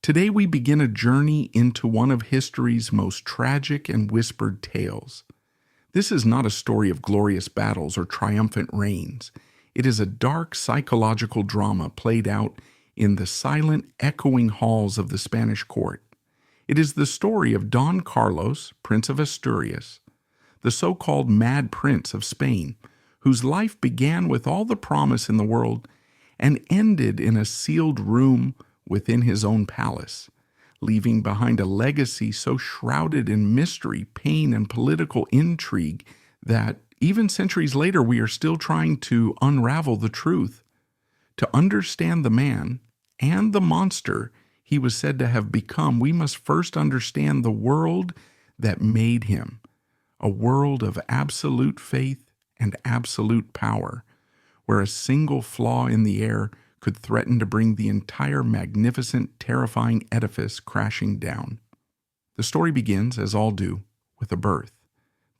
Today we begin a journey into one of history's most tragic and whispered tales. This is not a story of glorious battles or triumphant reigns. It is a dark psychological drama played out in the silent, echoing halls of the Spanish court. It is the story of Don Carlos, Prince of Asturias, the so-called Mad Prince of Spain, whose life began with all the promise in the world and ended in a sealed room within his own palace, leaving behind a legacy so shrouded in mystery, pain, and political intrigue that even centuries later we are still trying to unravel the truth. To understand the man and the monster he was said to have become, we must first understand the world that made him, a world of absolute faith and absolute power, where a single flaw in the air could threaten to bring the entire magnificent, terrifying edifice crashing down. The story begins, as all do, with a birth.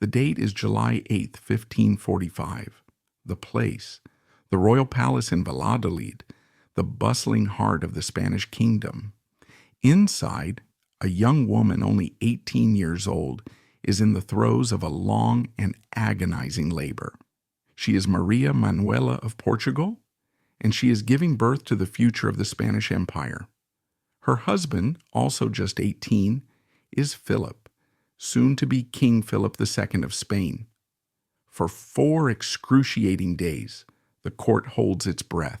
The date is July 8th, 1545. The place, the royal palace in Valladolid, the bustling heart of the Spanish kingdom. Inside, a young woman only 18 years old is in the throes of a long and agonizing labor. She is Maria Manuela of Portugal, and she is giving birth to the future of the Spanish Empire. Her husband, also just 18, is Philip, soon to be King Philip II of Spain. For 4 excruciating days, the court holds its breath.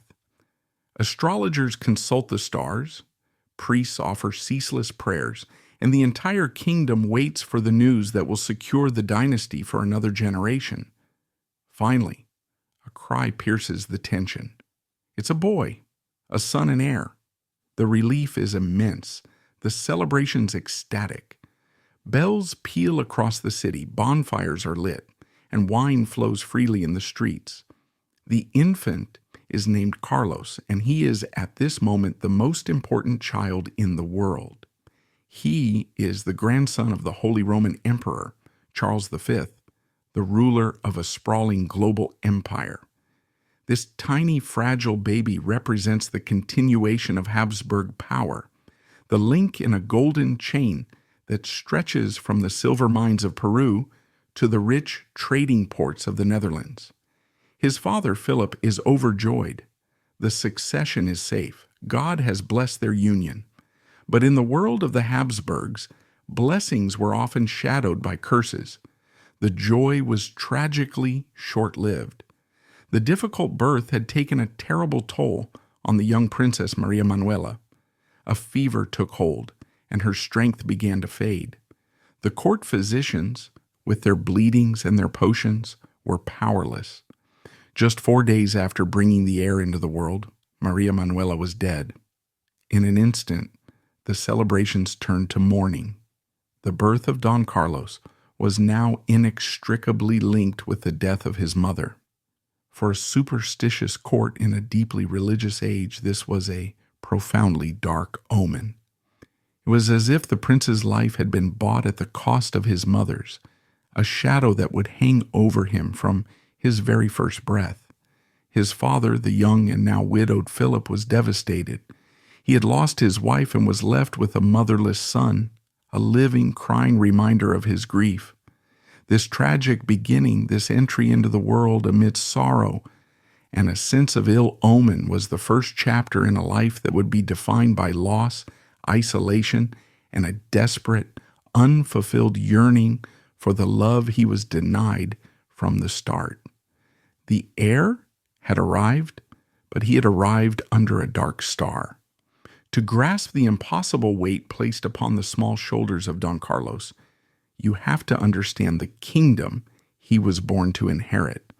Astrologers consult the stars, priests offer ceaseless prayers, and the entire kingdom waits for the news that will secure the dynasty for another generation. Finally, a cry pierces the tension. It's a boy, a son and heir. The relief is immense, the celebrations ecstatic. Bells peal across the city, bonfires are lit, and wine flows freely in the streets. The infant is named Carlos, and he is at this moment the most important child in the world. He is the grandson of the Holy Roman Emperor, Charles V, the ruler of a sprawling global empire. This tiny, fragile baby represents the continuation of Habsburg power, the link in a golden chain that stretches from the silver mines of Peru to the rich trading ports of the Netherlands. His father, Philip, is overjoyed. The succession is safe. God has blessed their union. But in the world of the Habsburgs, blessings were often shadowed by curses. The joy was tragically short-lived. The difficult birth had taken a terrible toll on the young princess Maria Manuela. A fever took hold, and her strength began to fade. The court physicians, with their bleedings and their potions, were powerless. Just 4 days after bringing the heir into the world, Maria Manuela was dead. In an instant, the celebrations turned to mourning. The birth of Don Carlos was now inextricably linked with the death of his mother. For a superstitious court in a deeply religious age, this was a profoundly dark omen. It was as if the prince's life had been bought at the cost of his mother's, a shadow that would hang over him from his very first breath. His father, the young and now widowed Philip, was devastated. He had lost his wife and was left with a motherless son, a living, crying reminder of his grief. This tragic beginning, this entry into the world amidst sorrow and a sense of ill omen, was the first chapter in a life that would be defined by loss, isolation, and a desperate, unfulfilled yearning for the love he was denied from the start. The heir had arrived, but he had arrived under a dark star. To grasp the impossible weight placed upon the small shoulders of Don Carlos, you have to understand the kingdom he was born to inherit.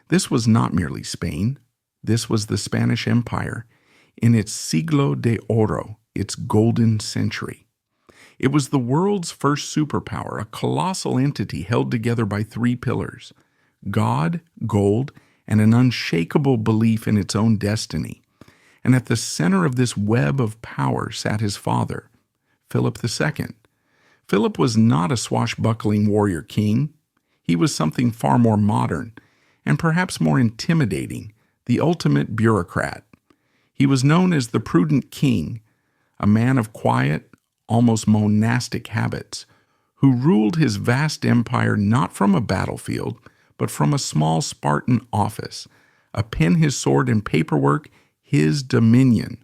This was not merely Spain. This was the Spanish Empire in its siglo de oro, its golden century. It was the world's first superpower, a colossal entity held together by 3 pillars: God, gold, and an unshakable belief in its own destiny. And at the center of this web of power sat his father, Philip II. Philip was not a swashbuckling warrior king. He was something far more modern and perhaps more intimidating, the ultimate bureaucrat. He was known as the prudent king, a man of quiet, almost monastic habits, who ruled his vast empire not from a battlefield, but from a small Spartan office, a pen, his sword, and paperwork, his dominion.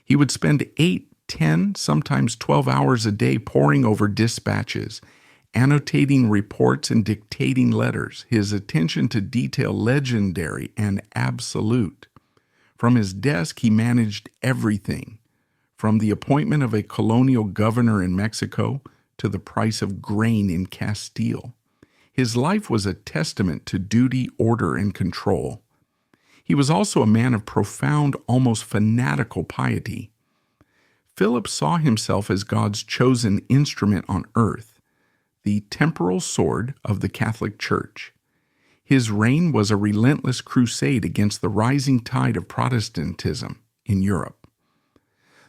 He would spend 8, 10, sometimes 12 hours a day poring over dispatches, annotating reports and dictating letters, his attention to detail legendary and absolute. From his desk, he managed everything, from the appointment of a colonial governor in Mexico to the price of grain in Castile. His life was a testament to duty, order, and control. He was also a man of profound, almost fanatical piety. Philip saw himself as God's chosen instrument on earth, the temporal sword of the Catholic Church. His reign was a relentless crusade against the rising tide of Protestantism in Europe.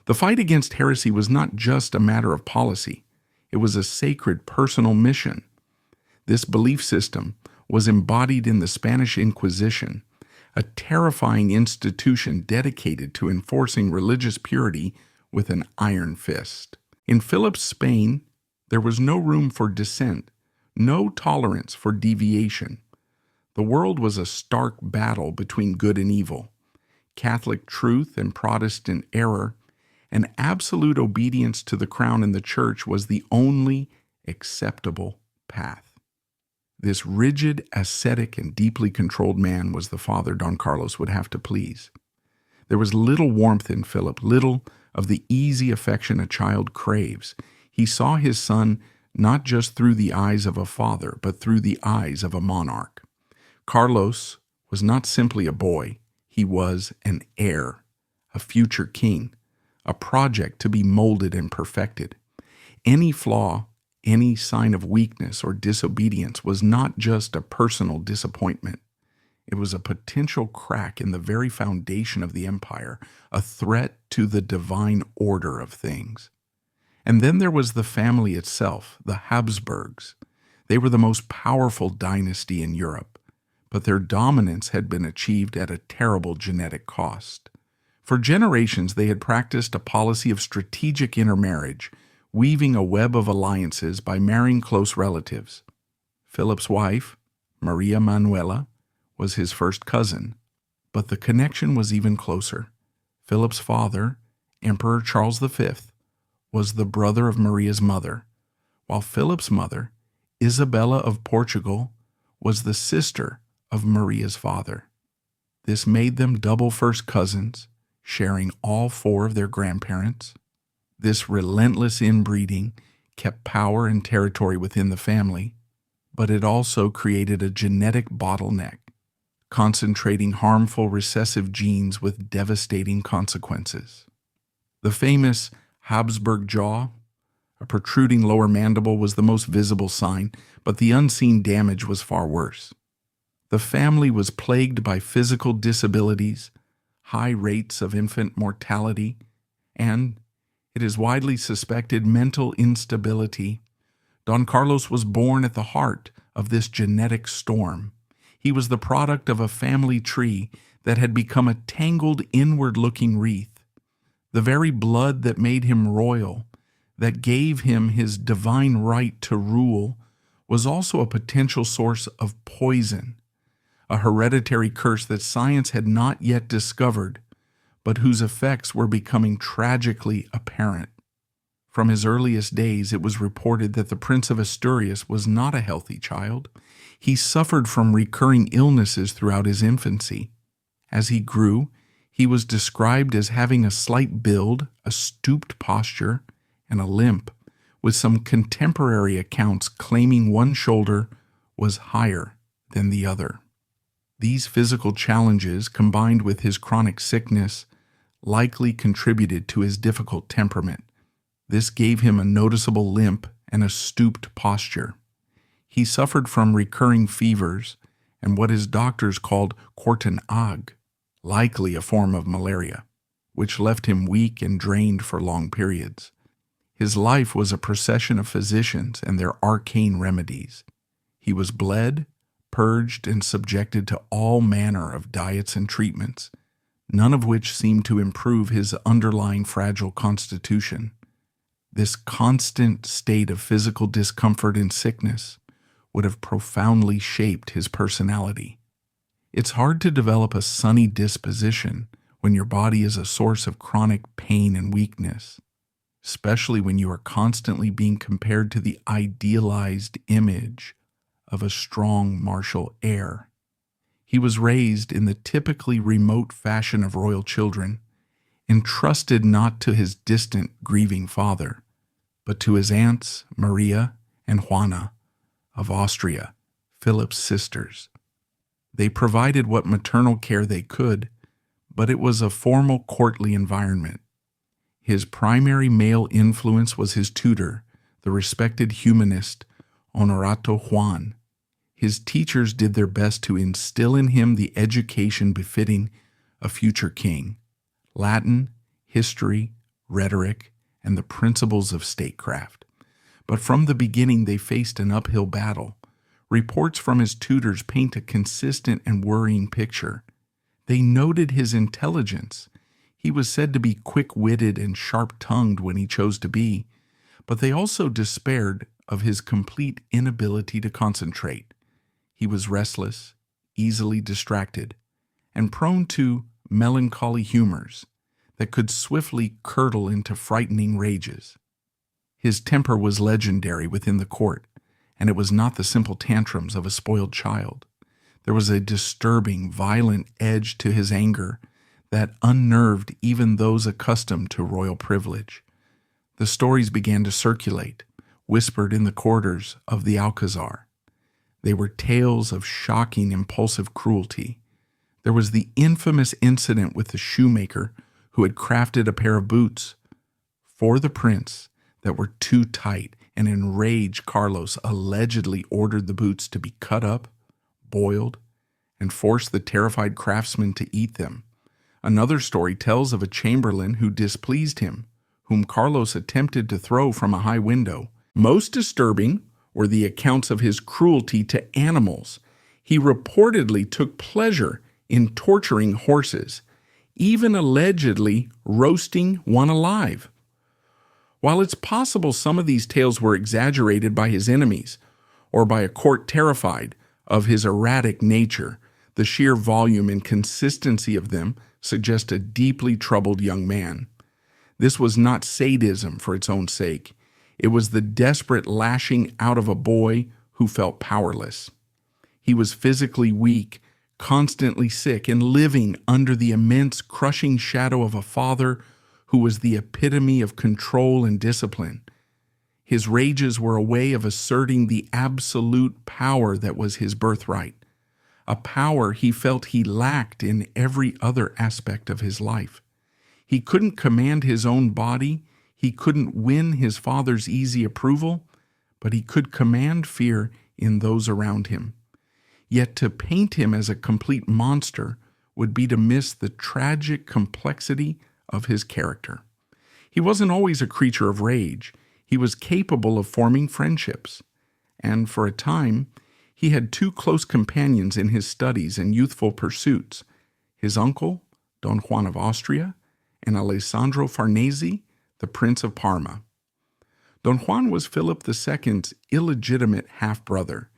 The fight against heresy was not just a matter of policy. It was a sacred personal mission. This belief system was embodied in the Spanish Inquisition, a terrifying institution dedicated to enforcing religious purity with an iron fist. In Philip's Spain, there was no room for dissent, no tolerance for deviation. The world was a stark battle between good and evil, Catholic truth and Protestant error, and absolute obedience to the crown and the church was the only acceptable path. This rigid, ascetic, and deeply controlled man was the father Don Carlos would have to please. There was little warmth in Philip, little of the easy affection a child craves. He saw his son not just through the eyes of a father, but through the eyes of a monarch. Carlos was not simply a boy. He was an heir, a future king, a project to be molded and perfected. Any flaw, any sign of weakness or disobedience was not just a personal disappointment. It was a potential crack in the very foundation of the empire, a threat to the divine order of things. And then there was the family itself, the Habsburgs. They were the most powerful dynasty in Europe, but their dominance had been achieved at a terrible genetic cost. For generations, they had practiced a policy of strategic intermarriage, weaving a web of alliances by marrying close relatives. Philip's wife, Maria Manuela, was his first cousin, but the connection was even closer. Philip's father, Emperor Charles V, was the brother of Maria's mother, while Philip's mother, Isabella of Portugal, was the sister of Maria's father. This made them double first cousins, sharing all 4 of their grandparents. This relentless inbreeding kept power and territory within the family, but it also created a genetic bottleneck, concentrating harmful recessive genes with devastating consequences. The famous Habsburg jaw, a protruding lower mandible, was the most visible sign, but the unseen damage was far worse. The family was plagued by physical disabilities, high rates of infant mortality, and, it is widely suspected, mental instability. Don Carlos was born at the heart of this genetic storm. He was the product of a family tree that had become a tangled inward-looking wreath. The very blood that made him royal, that gave him his divine right to rule, was also a potential source of poison, a hereditary curse that science had not yet discovered, but whose effects were becoming tragically apparent. From his earliest days, it was reported that the Prince of Asturias was not a healthy child. He suffered from recurring illnesses throughout his infancy. As he grew, he was described as having a slight build, a stooped posture, and a limp, with some contemporary accounts claiming one shoulder was higher than the other. These physical challenges, combined with his chronic sickness, likely contributed to his difficult temperament. This gave him a noticeable limp and a stooped posture. He suffered from recurring fevers and what his doctors called quartan ague, likely a form of malaria, which left him weak and drained for long periods. His life was a procession of physicians and their arcane remedies. He was bled, purged, and subjected to all manner of diets and treatments, none of which seemed to improve his underlying fragile constitution. This constant state of physical discomfort and sickness would have profoundly shaped his personality. It's hard to develop a sunny disposition when your body is a source of chronic pain and weakness, especially when you are constantly being compared to the idealized image of a strong martial heir. He was raised in the typically remote fashion of royal children, entrusted not to his distant, grieving father, but to his aunts Maria and Juana of Austria, Philip's sisters. They provided what maternal care they could, but it was a formal courtly environment. His primary male influence was his tutor, the respected humanist Honorato Juan. His teachers did their best to instill in him the education befitting a future king: Latin, history, rhetoric, and the principles of statecraft. But from the beginning they faced an uphill battle. Reports from his tutors paint a consistent and worrying picture. They noted his intelligence. He was said to be quick-witted and sharp-tongued when he chose to be, but they also despaired of his complete inability to concentrate. He was restless, easily distracted, and prone to melancholy humors that could swiftly curdle into frightening rages. His temper was legendary within the court, and it was not the simple tantrums of a spoiled child. There was a disturbing, violent edge to his anger that unnerved even those accustomed to royal privilege. The stories began to circulate, whispered in the corridors of the Alcazar. They were tales of shocking, impulsive cruelty. There was the infamous incident with the shoemaker who had crafted a pair of boots for the prince that were too tight, and enraged Carlos allegedly ordered the boots to be cut up, boiled, and forced the terrified craftsman to eat them. Another story tells of a chamberlain who displeased him, whom Carlos attempted to throw from a high window. Most disturbing were the accounts of his cruelty to animals. He reportedly took pleasure in torturing horses, even allegedly roasting one alive. While it's possible some of these tales were exaggerated by his enemies, or by a court terrified of his erratic nature, the sheer volume and consistency of them suggest a deeply troubled young man. This was not sadism for its own sake. It was the desperate lashing out of a boy who felt powerless. He was physically weak, constantly sick, and living under the immense, crushing shadow of a father who was the epitome of control and discipline. His rages were a way of asserting the absolute power that was his birthright, a power he felt he lacked in every other aspect of his life. He couldn't command his own body, he couldn't win his father's easy approval, but he could command fear in those around him. Yet to paint him as a complete monster would be to miss the tragic complexity of his character. He wasn't always a creature of rage. He was capable of forming friendships, and for a time, he had two close companions in his studies and youthful pursuits: his uncle, Don Juan of Austria, and Alessandro Farnese, the Prince of Parma. Don Juan was Philip II's illegitimate half-brother,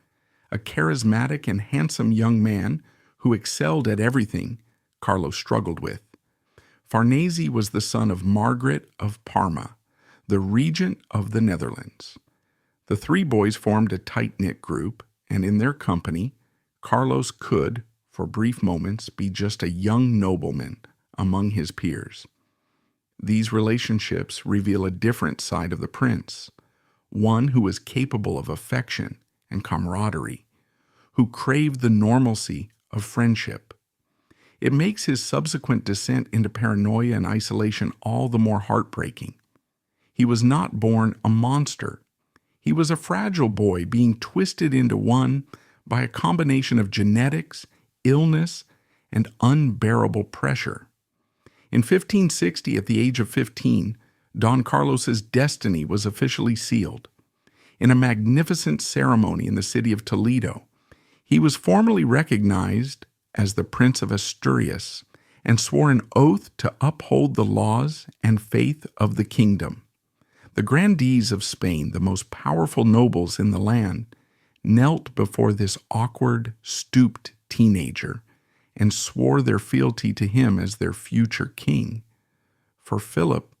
a charismatic and handsome young man who excelled at everything Carlos struggled with. Farnese was the son of Margaret of Parma, the regent of the Netherlands. The three boys formed a tight-knit group, and in their company, Carlos could, for brief moments, be just a young nobleman among his peers. These relationships reveal a different side of the prince, one who was capable of affection and camaraderie, who craved the normalcy of friendship. It makes his subsequent descent into paranoia and isolation all the more heartbreaking. He was not born a monster. He was a fragile boy being twisted into one by a combination of genetics, illness, and unbearable pressure. In 1560, at the age of 15, Don Carlos's destiny was officially sealed. In a magnificent ceremony in the city of Toledo, he was formally recognized as the Prince of Asturias and swore an oath to uphold the laws and faith of the kingdom. The grandees of Spain, the most powerful nobles in the land, knelt before this awkward, stooped teenager and swore their fealty to him as their future king. For Philip,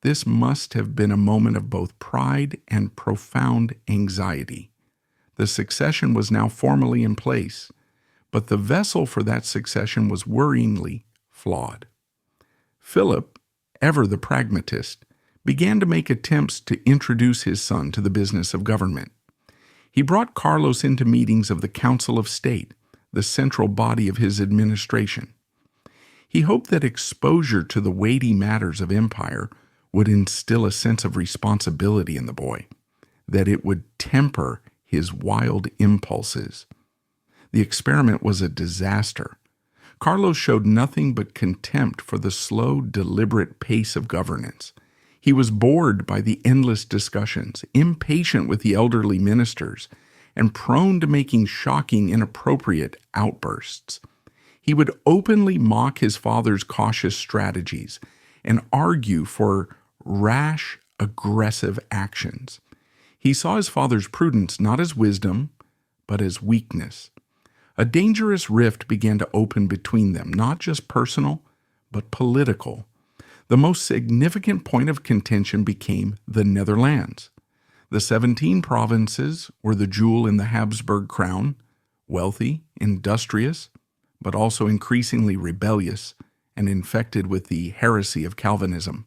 this must have been a moment of both pride and profound anxiety. The succession was now formally in place, but the vessel for that succession was worryingly flawed. Philip, ever the pragmatist, began to make attempts to introduce his son to the business of government. He brought Carlos into meetings of the Council of State, the central body of his administration. He hoped that exposure to the weighty matters of empire would instill a sense of responsibility in the boy, that it would temper his wild impulses. The experiment was a disaster. Carlos showed nothing but contempt for the slow, deliberate pace of governance. He was bored by the endless discussions, impatient with the elderly ministers, and prone to making shocking, inappropriate outbursts. He would openly mock his father's cautious strategies and argue for rash, aggressive actions. He saw his father's prudence not as wisdom, but as weakness. A dangerous rift began to open between them, not just personal, but political. The most significant point of contention became the Netherlands. The 17 provinces were the jewel in the Habsburg crown, wealthy, industrious, but also increasingly rebellious and infected with the heresy of Calvinism.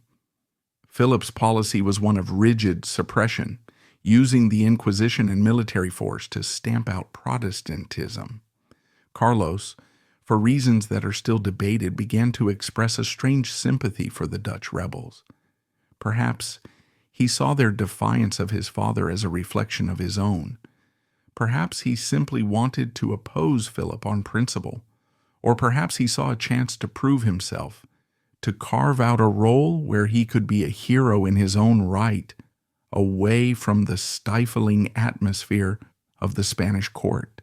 Philip's policy was one of rigid suppression, using the Inquisition and military force to stamp out Protestantism. Carlos, for reasons that are still debated, began to express a strange sympathy for the Dutch rebels. Perhaps he saw their defiance of his father as a reflection of his own. Perhaps he simply wanted to oppose Philip on principle, or perhaps he saw a chance to prove himself, to carve out a role where he could be a hero in his own right, away from the stifling atmosphere of the Spanish court.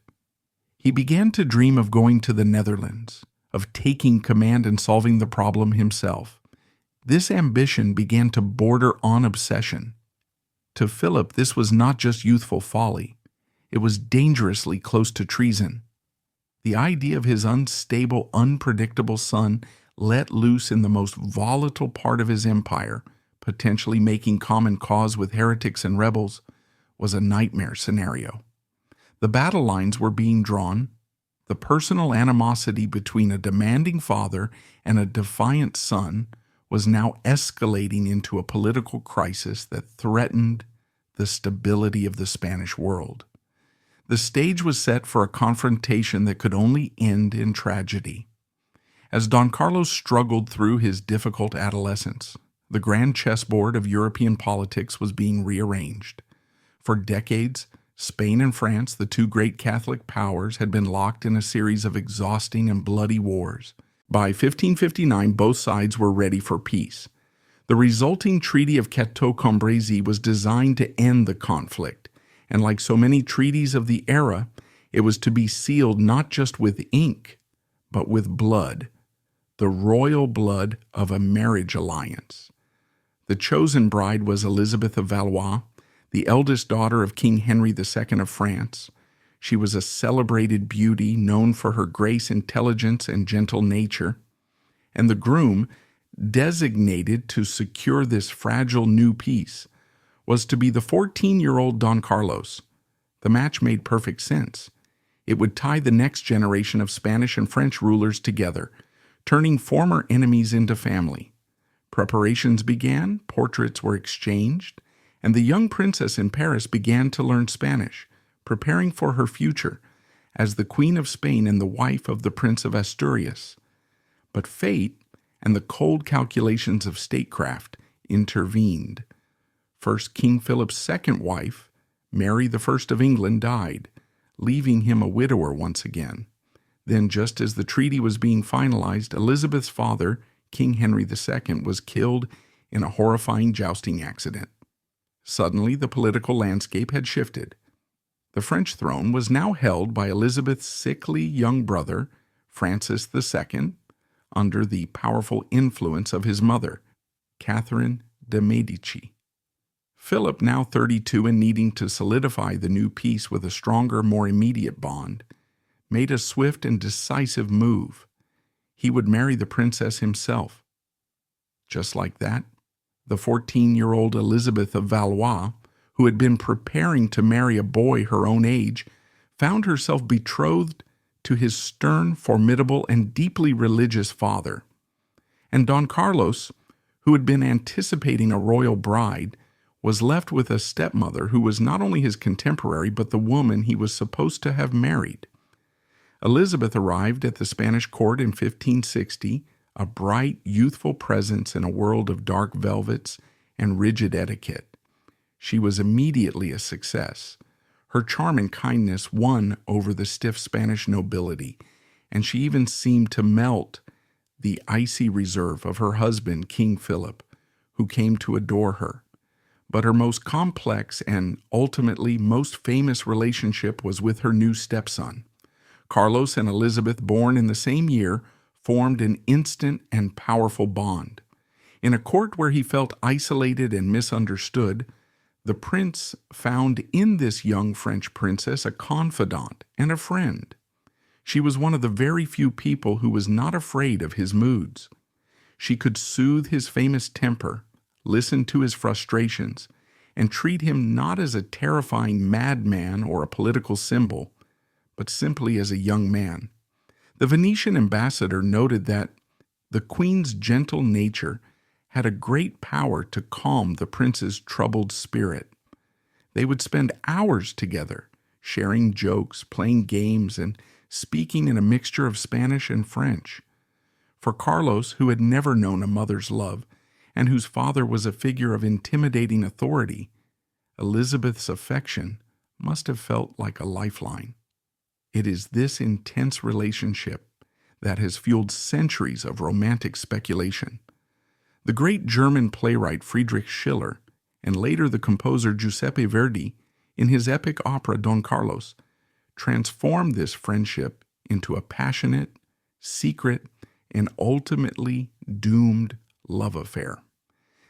He began to dream of going to the Netherlands, of taking command and solving the problem himself. This ambition began to border on obsession. To Philip, this was not just youthful folly. It was dangerously close to treason. The idea of his unstable, unpredictable son let loose in the most volatile part of his empire, potentially making common cause with heretics and rebels, was a nightmare scenario. The battle lines were being drawn. The personal animosity between a demanding father and a defiant son was now escalating into a political crisis that threatened the stability of the Spanish world. The stage was set for a confrontation that could only end in tragedy. As Don Carlos struggled through his difficult adolescence, the grand chessboard of European politics was being rearranged. For decades, Spain and France, the two great Catholic powers, had been locked in a series of exhausting and bloody wars. By 1559, both sides were ready for peace. The resulting Treaty of Cateau-Cambrésis was designed to end the conflict, and like so many treaties of the era, it was to be sealed not just with ink, but with blood, the royal blood of a marriage alliance. The chosen bride was Elizabeth of Valois, the eldest daughter of King Henry II of France. She was a celebrated beauty known for her grace, intelligence, and gentle nature. And the groom, designated to secure this fragile new peace, was to be the 14-year-old Don Carlos. The match made perfect sense. It would tie the next generation of Spanish and French rulers together, turning former enemies into family. Preparations began, portraits were exchanged, and the young princess in Paris began to learn Spanish, preparing for her future as the Queen of Spain and the wife of the Prince of Asturias. But fate and the cold calculations of statecraft intervened. First, King Philip's second wife, Mary I of England, died, leaving him a widower once again. Then, just as the treaty was being finalized, Elizabeth's father, King Henry II, was killed in a horrifying jousting accident. Suddenly, the political landscape had shifted. The French throne was now held by Elizabeth's sickly young brother, Francis II, under the powerful influence of his mother, Catherine de' Medici. Philip, now 32 and needing to solidify the new peace with a stronger, more immediate bond, made a swift and decisive move. He would marry the princess himself. Just like that, the 14-year-old Elizabeth of Valois, who had been preparing to marry a boy her own age, found herself betrothed to his stern, formidable, and deeply religious father. And Don Carlos, who had been anticipating a royal bride, was left with a stepmother who was not only his contemporary but the woman he was supposed to have married. Elizabeth arrived at the Spanish court in 1560, a bright, youthful presence in a world of dark velvets and rigid etiquette. She was immediately a success. Her charm and kindness won over the stiff Spanish nobility, and she even seemed to melt the icy reserve of her husband, King Philip, who came to adore her. But her most complex and ultimately most famous relationship was with her new stepson. Carlos and Elizabeth, born in the same year, formed an instant and powerful bond. In a court where he felt isolated and misunderstood, the prince found in this young French princess a confidant and a friend. She was one of the very few people who was not afraid of his moods. She could soothe his famous temper, listen to his frustrations, and treat him not as a terrifying madman or a political symbol, but simply as a young man. The Venetian ambassador noted that the queen's gentle nature had a great power to calm the prince's troubled spirit. They would spend hours together, sharing jokes, playing games, and speaking in a mixture of Spanish and French. For Carlos, who had never known a mother's love, and whose father was a figure of intimidating authority, Elizabeth's affection must have felt like a lifeline. It is this intense relationship that has fueled centuries of romantic speculation. The great German playwright Friedrich Schiller, and later the composer Giuseppe Verdi, in his epic opera Don Carlos, transformed this friendship into a passionate, secret, and ultimately doomed love affair.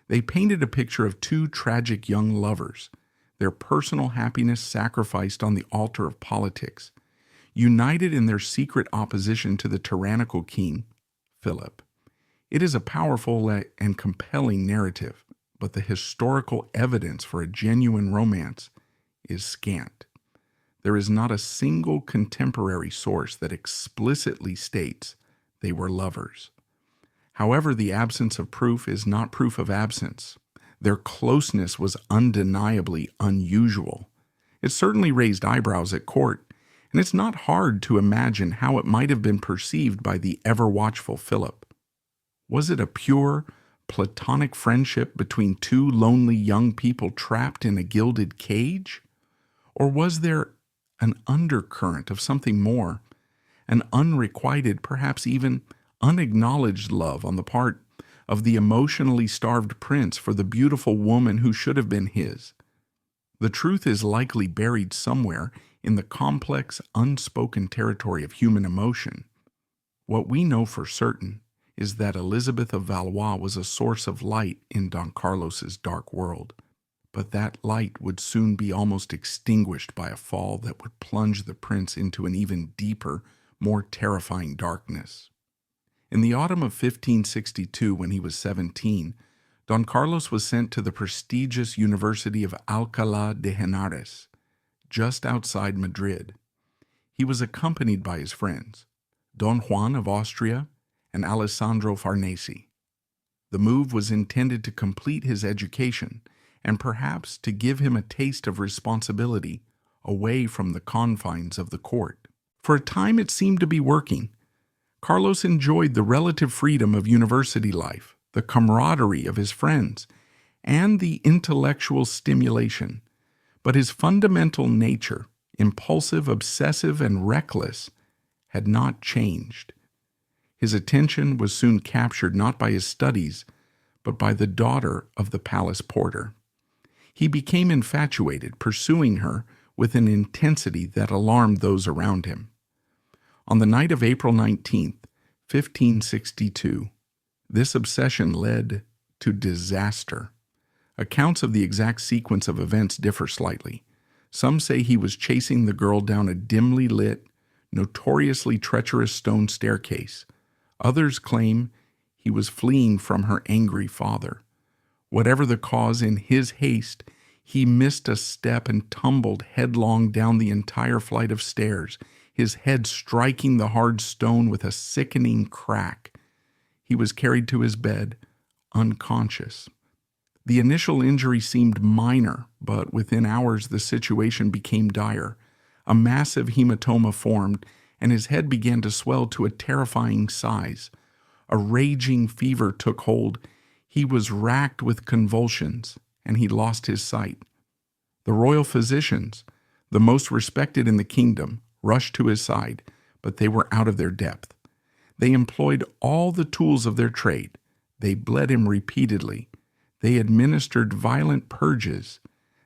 They painted a picture of two tragic young lovers, their personal happiness sacrificed on the altar of politics, united in their secret opposition to the tyrannical king, Philip. It is a powerful and compelling narrative, but the historical evidence for a genuine romance is scant. There is not a single contemporary source that explicitly states they were lovers. However, the absence of proof is not proof of absence. Their closeness was undeniably unusual. It certainly raised eyebrows at court, and it's not hard to imagine how it might have been perceived by the ever-watchful Philip. Was it a pure, platonic friendship between two lonely young people trapped in a gilded cage? Or was there an undercurrent of something more, an unrequited, perhaps even unacknowledged love on the part of the emotionally starved prince for the beautiful woman who should have been his? The truth is likely buried somewhere in the complex, unspoken territory of human emotion. What we know for certain is that Elizabeth of Valois was a source of light in Don Carlos's dark world, but that light would soon be almost extinguished by a fall that would plunge the prince into an even deeper, more terrifying darkness. In the autumn of 1562, when he was 17, Don Carlos was sent to the prestigious University of Alcala de Henares, just outside Madrid. He was accompanied by his friends, Don Juan of Austria and Alessandro Farnese. The move was intended to complete his education and perhaps to give him a taste of responsibility away from the confines of the court. For a time it seemed to be working. Carlos enjoyed the relative freedom of university life, the camaraderie of his friends, and the intellectual stimulation. But his fundamental nature, impulsive, obsessive, and reckless, had not changed. His attention was soon captured not by his studies, but by the daughter of the palace porter. He became infatuated, pursuing her with an intensity that alarmed those around him. On the night of April 19th, 1562. This obsession led to disaster. Accounts of the exact sequence of events differ slightly. Some say he was chasing the girl down a dimly lit, notoriously treacherous stone staircase. Others claim he was fleeing from her angry father. Whatever the cause, in his haste, he missed a step and tumbled headlong down the entire flight of stairs, his head striking the hard stone with a sickening crack. He was carried to his bed, unconscious. The initial injury seemed minor, but within hours the situation became dire. A massive hematoma formed, and his head began to swell to a terrifying size. A raging fever took hold. He was racked with convulsions, and he lost his sight. The royal physicians, the most respected in the kingdom, rushed to his side, but they were out of their depth. They employed all the tools of their trade. They bled him repeatedly. They administered violent purges.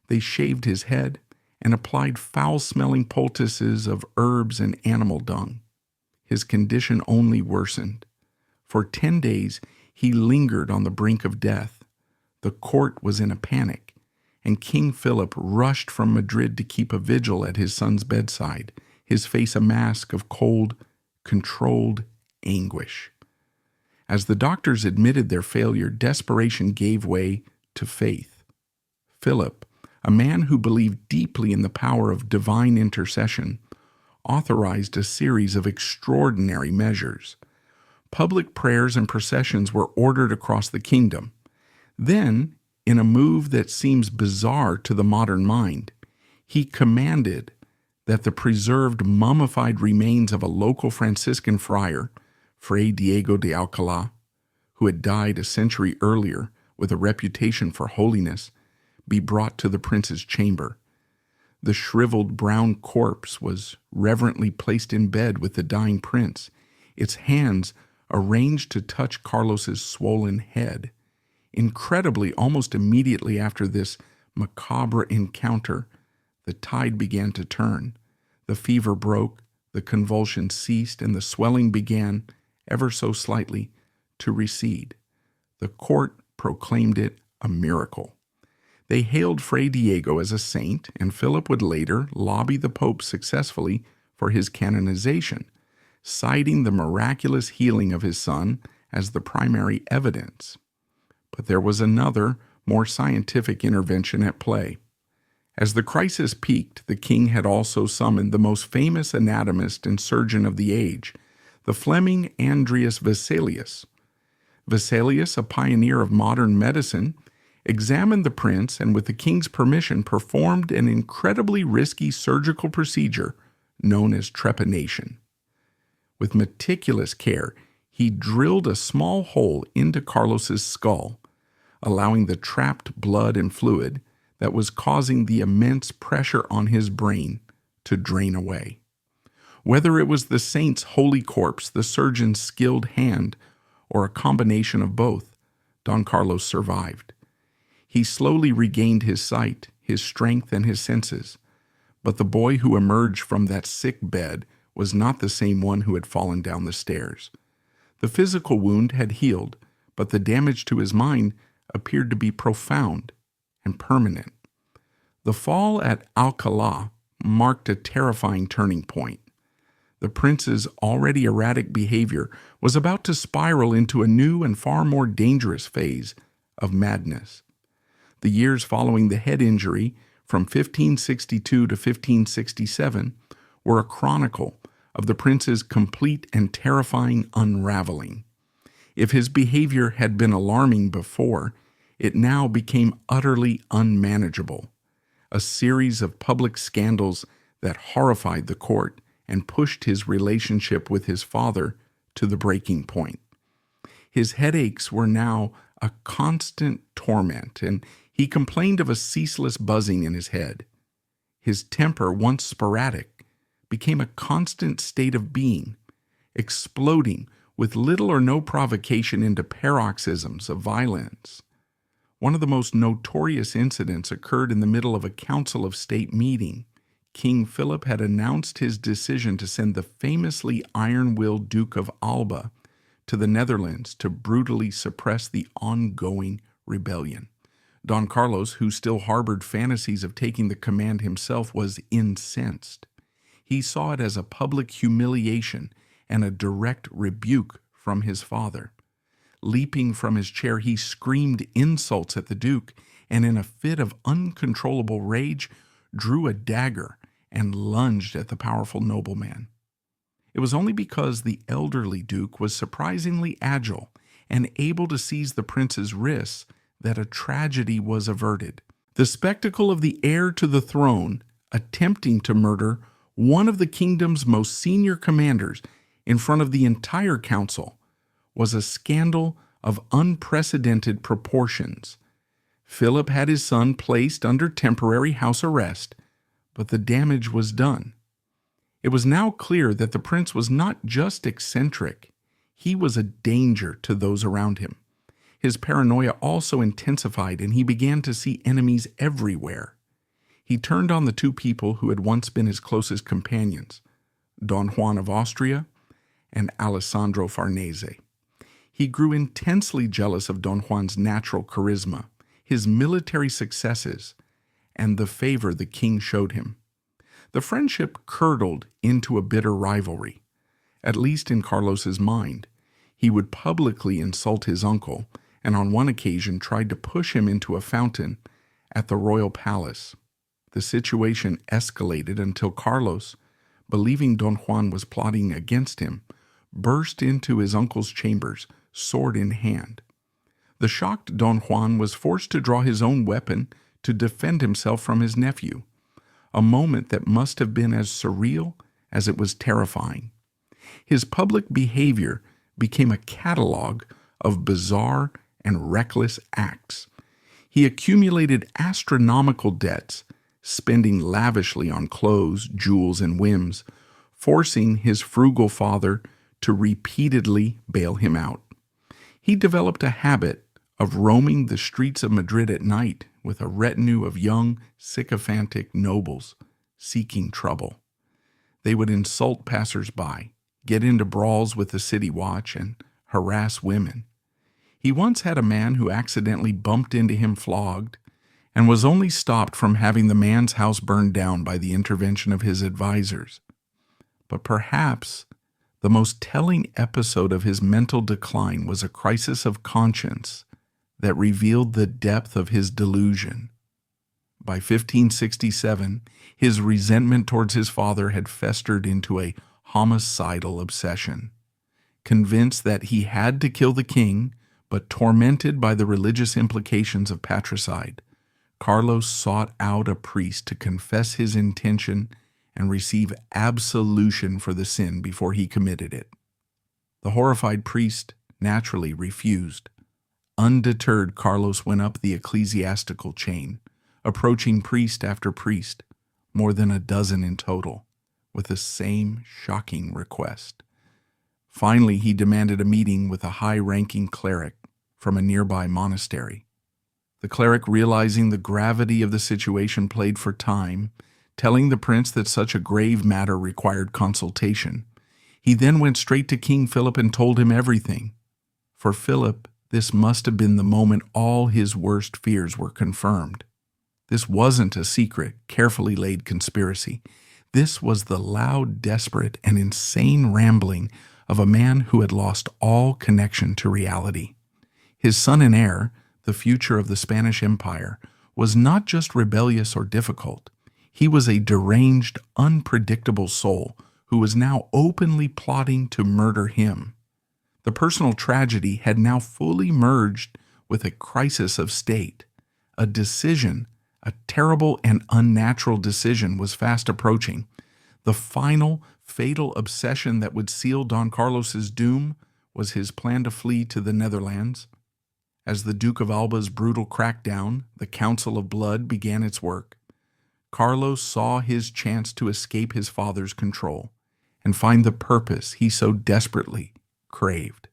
They shaved his head and applied foul-smelling poultices of herbs and animal dung. His condition only worsened. For 10 days, he lingered on the brink of death. The court was in a panic, and King Philip rushed from Madrid to keep a vigil at his son's bedside, his face a mask of cold, controlled anguish. As the doctors admitted their failure, desperation gave way to faith. Philip, a man who believed deeply in the power of divine intercession, authorized a series of extraordinary measures. Public prayers and processions were ordered across the kingdom. Then, in a move that seems bizarre to the modern mind, he commanded that the preserved mummified remains of a local Franciscan friar, Fray Diego de Alcala, who had died a century earlier with a reputation for holiness, be brought to the prince's chamber. The shriveled brown corpse was reverently placed in bed with the dying prince, its hands arranged to touch Carlos's swollen head. Incredibly, almost immediately after this macabre encounter, the tide began to turn. The fever broke, the convulsions ceased, and the swelling began, ever so slightly, to recede. The court proclaimed it a miracle. They hailed Fray Diego as a saint, and Philip would later lobby the Pope successfully for his canonization, citing the miraculous healing of his son as the primary evidence. But there was another, more scientific intervention at play. As the crisis peaked, the king had also summoned the most famous anatomist and surgeon of the age, the Fleming Andreas Vesalius. Vesalius, a pioneer of modern medicine, examined the prince and, with the king's permission, performed an incredibly risky surgical procedure known as trepanation. With meticulous care, he drilled a small hole into Carlos's skull, allowing the trapped blood and fluid that was causing the immense pressure on his brain to drain away. Whether it was the saint's holy corpse, the surgeon's skilled hand, or a combination of both, Don Carlos survived. He slowly regained his sight, his strength, and his senses, but the boy who emerged from that sick bed was not the same one who had fallen down the stairs. The physical wound had healed, but the damage to his mind appeared to be profound and permanent. The fall at Alcala marked a terrifying turning point. The prince's already erratic behavior was about to spiral into a new and far more dangerous phase of madness. The years following the head injury, from 1562 to 1567, were a chronicle of the prince's complete and terrifying unraveling. If his behavior had been alarming before, it now became utterly unmanageable. A series of public scandals that horrified the court and pushed his relationship with his father to the breaking point. His headaches were now a constant torment, and he complained of a ceaseless buzzing in his head. His temper, once sporadic, became a constant state of being, exploding with little or no provocation into paroxysms of violence. One of the most notorious incidents occurred in the middle of a Council of State meeting. King Philip had announced his decision to send the famously iron-willed Duke of Alba to the Netherlands to brutally suppress the ongoing rebellion. Don Carlos, who still harbored fantasies of taking the command himself, was incensed. He saw it as a public humiliation and a direct rebuke from his father. Leaping from his chair, he screamed insults at the Duke, and in a fit of uncontrollable rage, drew a dagger and lunged at the powerful nobleman. It was only because the elderly Duke was surprisingly agile and able to seize the prince's wrists that a tragedy was averted. The spectacle of the heir to the throne attempting to murder one of the kingdom's most senior commanders in front of the entire council was a scandal of unprecedented proportions. Philip had his son placed under temporary house arrest, but the damage was done. It was now clear that the prince was not just eccentric, he was a danger to those around him. His paranoia also intensified, and he began to see enemies everywhere. He turned on the two people who had once been his closest companions, Don Juan of Austria and Alessandro Farnese. He grew intensely jealous of Don Juan's natural charisma, his military successes, and the favor the king showed him. The friendship curdled into a bitter rivalry, at least in Carlos's mind. He would publicly insult his uncle, and on one occasion tried to push him into a fountain at the royal palace. The situation escalated until Carlos, believing Don Juan was plotting against him, burst into his uncle's chambers, sword in hand. The shocked Don Juan was forced to draw his own weapon to defend himself from his nephew, a moment that must have been as surreal as it was terrifying. His public behavior became a catalog of bizarre and reckless acts. He accumulated astronomical debts, spending lavishly on clothes, jewels, and whims, forcing his frugal father to repeatedly bail him out. He developed a habit of roaming the streets of Madrid at night with a retinue of young, sycophantic nobles seeking trouble. They would insult passers-by, get into brawls with the city watch, and harass women. He once had a man who accidentally bumped into him flogged, and was only stopped from having the man's house burned down by the intervention of his advisors. But perhaps the most telling episode of his mental decline was a crisis of conscience that revealed the depth of his delusion. By 1567, his resentment towards his father had festered into a homicidal obsession. Convinced that he had to kill the king, but tormented by the religious implications of patricide, Carlos sought out a priest to confess his intention and receive absolution for the sin before he committed it. The horrified priest naturally refused. Undeterred, Carlos went up the ecclesiastical chain, approaching priest after priest, more than a dozen in total, with the same shocking request. Finally, he demanded a meeting with a high-ranking cleric from a nearby monastery. The cleric, realizing the gravity of the situation, played for time, telling the prince that such a grave matter required consultation. He then went straight to King Philip and told him everything. For Philip, this must have been the moment all his worst fears were confirmed. This wasn't a secret, carefully laid conspiracy. This was the loud, desperate, and insane rambling of a man who had lost all connection to reality. His son and heir, the future of the Spanish Empire, was not just rebellious or difficult. He was a deranged, unpredictable soul who was now openly plotting to murder him. The personal tragedy had now fully merged with a crisis of state. A decision, a terrible and unnatural decision, was fast approaching. The final, fatal obsession that would seal Don Carlos's doom was his plan to flee to the Netherlands. As the Duke of Alba's brutal crackdown, the Council of Blood, began its work, Carlos saw his chance to escape his father's control and find the purpose he so desperately craved.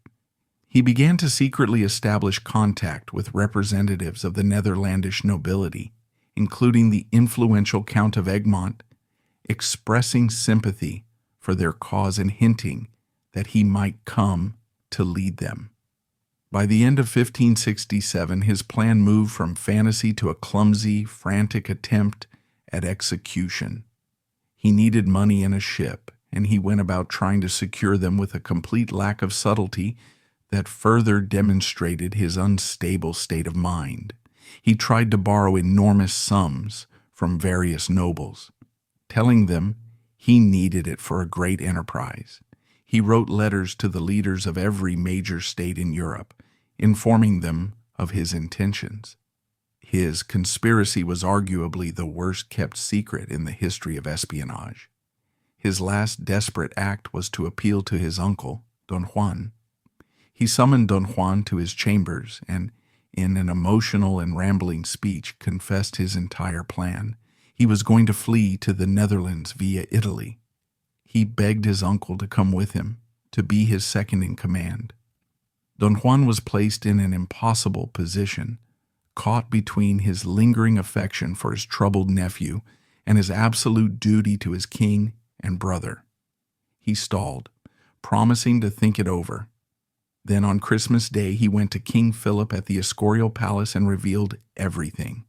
He began to secretly establish contact with representatives of the Netherlandish nobility, including the influential Count of Egmont, expressing sympathy for their cause and hinting that he might come to lead them. By the end of 1567, his plan moved from fantasy to a clumsy, frantic attempt at execution. He needed money and a ship, and he went about trying to secure them with a complete lack of subtlety that further demonstrated his unstable state of mind. He tried to borrow enormous sums from various nobles, telling them he needed it for a great enterprise. He wrote letters to the leaders of every major state in Europe, informing them of his intentions. His conspiracy was arguably the worst-kept secret in the history of espionage. His last desperate act was to appeal to his uncle, Don Juan. He summoned Don Juan to his chambers and, in an emotional and rambling speech, confessed his entire plan. He was going to flee to the Netherlands via Italy. He begged his uncle to come with him, to be his second in command. Don Juan was placed in an impossible position, caught between his lingering affection for his troubled nephew and his absolute duty to his king and brother. He stalled, promising to think it over. Then on Christmas Day he went to King Philip at the Escorial Palace and revealed everything.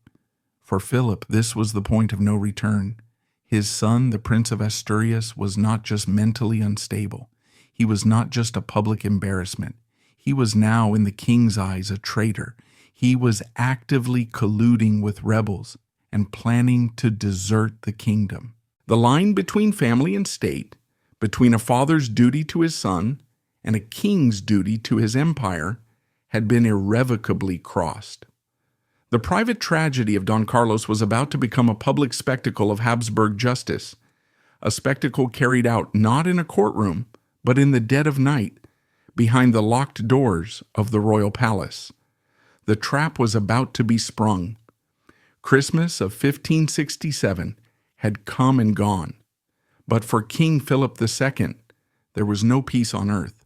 For Philip, this was the point of no return. His son, the Prince of Asturias, was not just mentally unstable. He was not just a public embarrassment. He was now, in the king's eyes, a traitor. He was actively colluding with rebels and planning to desert the kingdom. The line between family and state, between a father's duty to his son and a king's duty to his empire, had been irrevocably crossed. The private tragedy of Don Carlos was about to become a public spectacle of Habsburg justice, a spectacle carried out not in a courtroom, but in the dead of night, behind the locked doors of the royal palace. The trap was about to be sprung. Christmas of 1567 had come and gone, but for King Philip II, there was no peace on earth.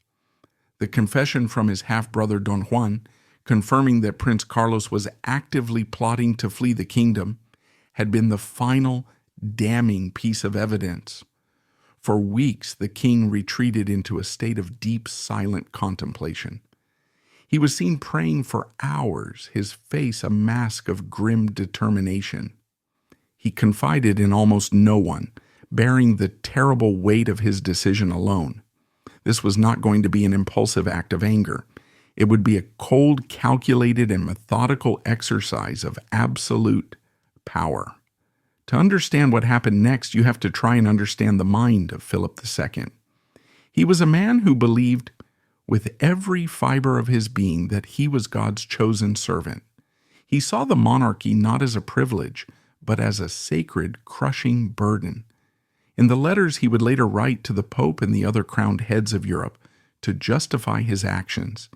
The confession from his half-brother Don Juan, confirming that Prince Carlos was actively plotting to flee the kingdom, had been the final damning piece of evidence. For weeks, the king retreated into a state of deep, silent contemplation. He was seen praying for hours, his face a mask of grim determination. He confided in almost no one, bearing the terrible weight of his decision alone. This was not going to be an impulsive act of anger. It would be a cold, calculated, and methodical exercise of absolute power. To understand what happened next, you have to try and understand the mind of Philip II. He was a man who believed with every fiber of his being that he was God's chosen servant. He saw the monarchy not as a privilege, but as a sacred, crushing burden. In the letters he would later write to the Pope and the other crowned heads of Europe to justify his actions,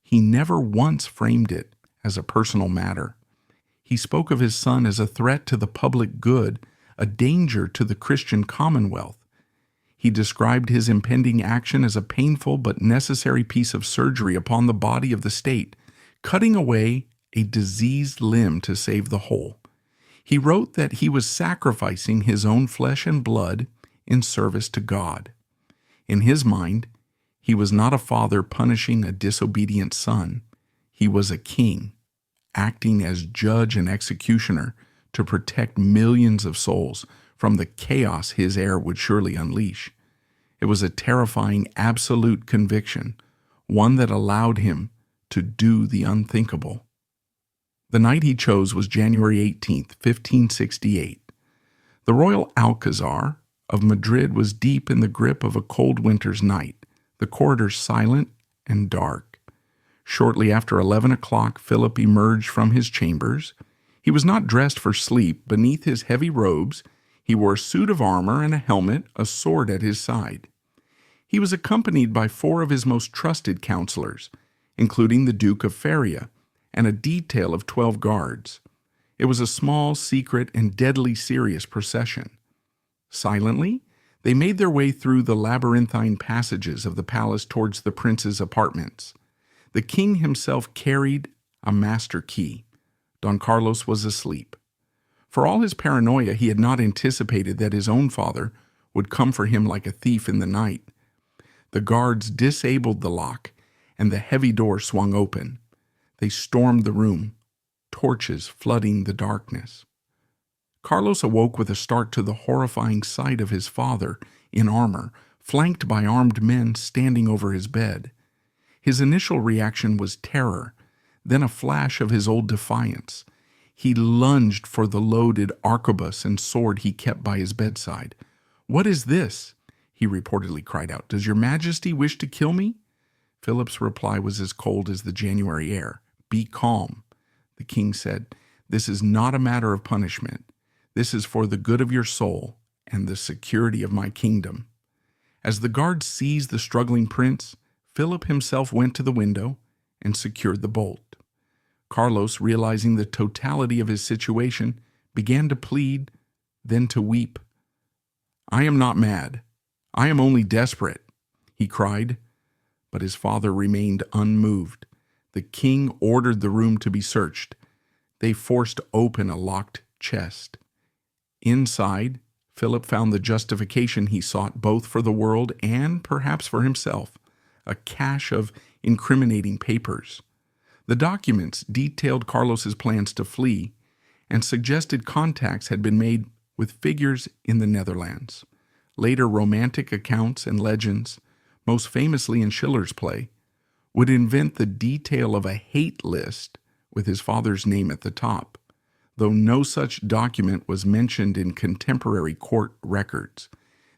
he never once framed it as a personal matter. He spoke of his son as a threat to the public good, a danger to the Christian commonwealth. He described his impending action as a painful but necessary piece of surgery upon the body of the state, cutting away a diseased limb to save the whole. He wrote that he was sacrificing his own flesh and blood in service to God. In his mind, he was not a father punishing a disobedient son. He was a king, acting as judge and executioner to protect millions of souls from the chaos his heir would surely unleash. It was a terrifying absolute conviction, one that allowed him to do the unthinkable. The night he chose was January 18th, 1568. The royal Alcazar of Madrid was deep in the grip of a cold winter's night, the corridors silent and dark. Shortly after 11 o'clock, Philip emerged from his chambers. He was not dressed for sleep. Beneath his heavy robes, he wore a suit of armor and a helmet, a sword at his side. He was accompanied by 4 of his most trusted counselors, including the Duke of Feria, and a detail of 12 guards. It was a small, secret, and deadly serious procession. Silently, they made their way through the labyrinthine passages of the palace towards the prince's apartments. The king himself carried a master key. Don Carlos was asleep. For all his paranoia, he had not anticipated that his own father would come for him like a thief in the night. The guards disabled the lock, and the heavy door swung open. They stormed the room, torches flooding the darkness. Carlos awoke with a start to the horrifying sight of his father in armor, flanked by armed men standing over his bed. His initial reaction was terror, then a flash of his old defiance. He lunged for the loaded arquebus and sword he kept by his bedside. "What is this?" he reportedly cried out. "Does your majesty wish to kill me?" Philip's reply was as cold as the January air. "Be calm," the king said. "This is not a matter of punishment. This is for the good of your soul and the security of my kingdom." As the guards seized the struggling prince, Philip himself went to the window and secured the bolt. Carlos, realizing the totality of his situation, began to plead, then to weep. "I am not mad. I am only desperate," he cried. But his father remained unmoved. The king ordered the room to be searched. They forced open a locked chest. Inside, Philip found the justification he sought both for the world and perhaps for himself, a cache of incriminating papers. The documents detailed Carlos's plans to flee and suggested contacts had been made with figures in the Netherlands. Later romantic accounts and legends, most famously in Schiller's play, would invent the detail of a hate list with his father's name at the top, though no such document was mentioned in contemporary court records.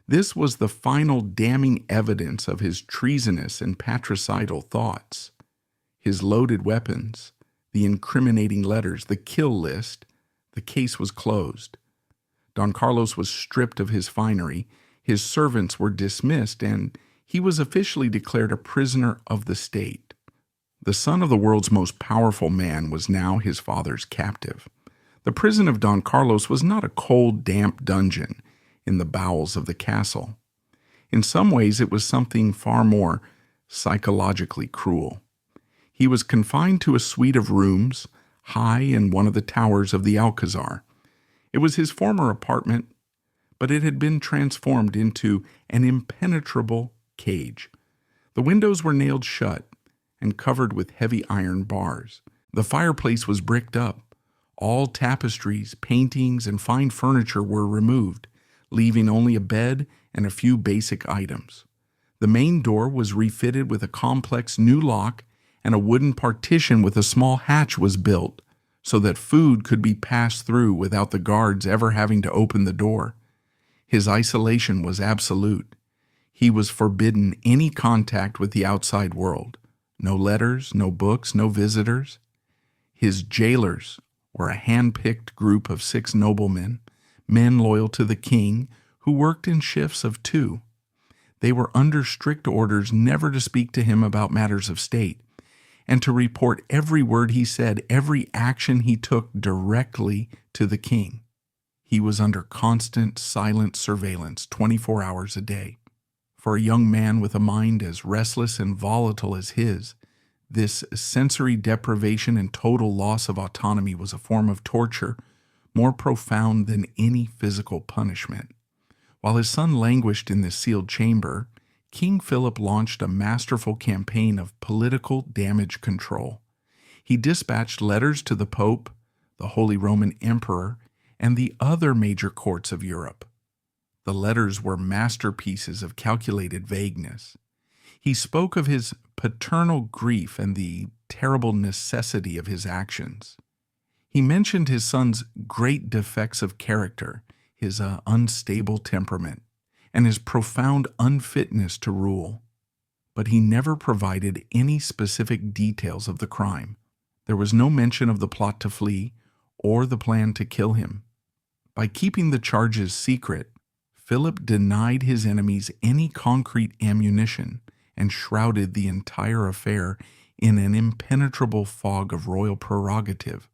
This was the final damning evidence of his treasonous and patricidal thoughts. His loaded weapons, the incriminating letters, the kill list, the case was closed. Don Carlos was stripped of his finery, his servants were dismissed, and he was officially declared a prisoner of the state. The son of the world's most powerful man was now his father's captive. The prison of Don Carlos was not a cold, damp dungeon in the bowels of the castle. In some ways, it was something far more psychologically cruel. He was confined to a suite of rooms high in one of the towers of the Alcazar. It was his former apartment, but it had been transformed into an impenetrable cage. The windows were nailed shut and covered with heavy iron bars. The fireplace was bricked up. All tapestries, paintings, and fine furniture were removed, leaving only a bed and a few basic items. The main door was refitted with a complex new lock, and a wooden partition with a small hatch was built so that food could be passed through without the guards ever having to open the door. His isolation was absolute. He was forbidden any contact with the outside world. No letters, no books, no visitors. His jailers were a hand-picked group of 6 noblemen, men loyal to the king, who worked in shifts of 2. They were under strict orders never to speak to him about matters of state, and to report every word he said, every action he took directly to the king. He was under constant, silent surveillance 24 hours a day. For a young man with a mind as restless and volatile as his, this sensory deprivation and total loss of autonomy was a form of torture more profound than any physical punishment. While his son languished in this sealed chamber, King Philip launched a masterful campaign of political damage control. He dispatched letters to the Pope, the Holy Roman Emperor, and the other major courts of Europe. The letters were masterpieces of calculated vagueness. He spoke of his paternal grief and the terrible necessity of his actions. He mentioned his son's great defects of character, his unstable temperament, and his profound unfitness to rule. But he never provided any specific details of the crime. There was no mention of the plot to flee or the plan to kill him. By keeping the charges secret, Philip denied his enemies any concrete ammunition and shrouded the entire affair in an impenetrable fog of royal prerogative.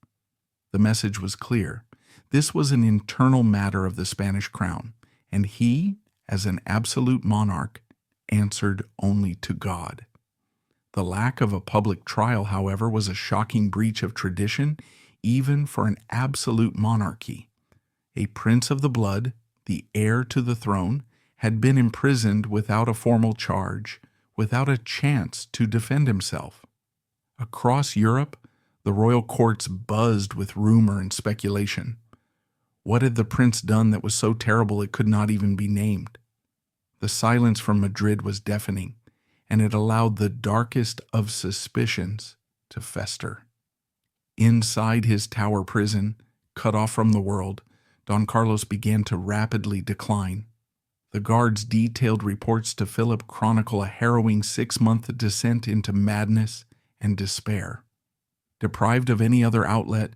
The message was clear. This was an internal matter of the Spanish crown, and he, as an absolute monarch, answered only to God. The lack of a public trial, however, was a shocking breach of tradition, even for an absolute monarchy. A prince of the blood, the heir to the throne, had been imprisoned without a formal charge, without a chance to defend himself. Across Europe, the royal courts buzzed with rumor and speculation. What had the prince done that was so terrible it could not even be named? The silence from Madrid was deafening, and it allowed the darkest of suspicions to fester. Inside his tower prison, cut off from the world, Don Carlos began to rapidly decline. The guards' detailed reports to Philip chronicle a harrowing 6-month descent into madness and despair. Deprived of any other outlet,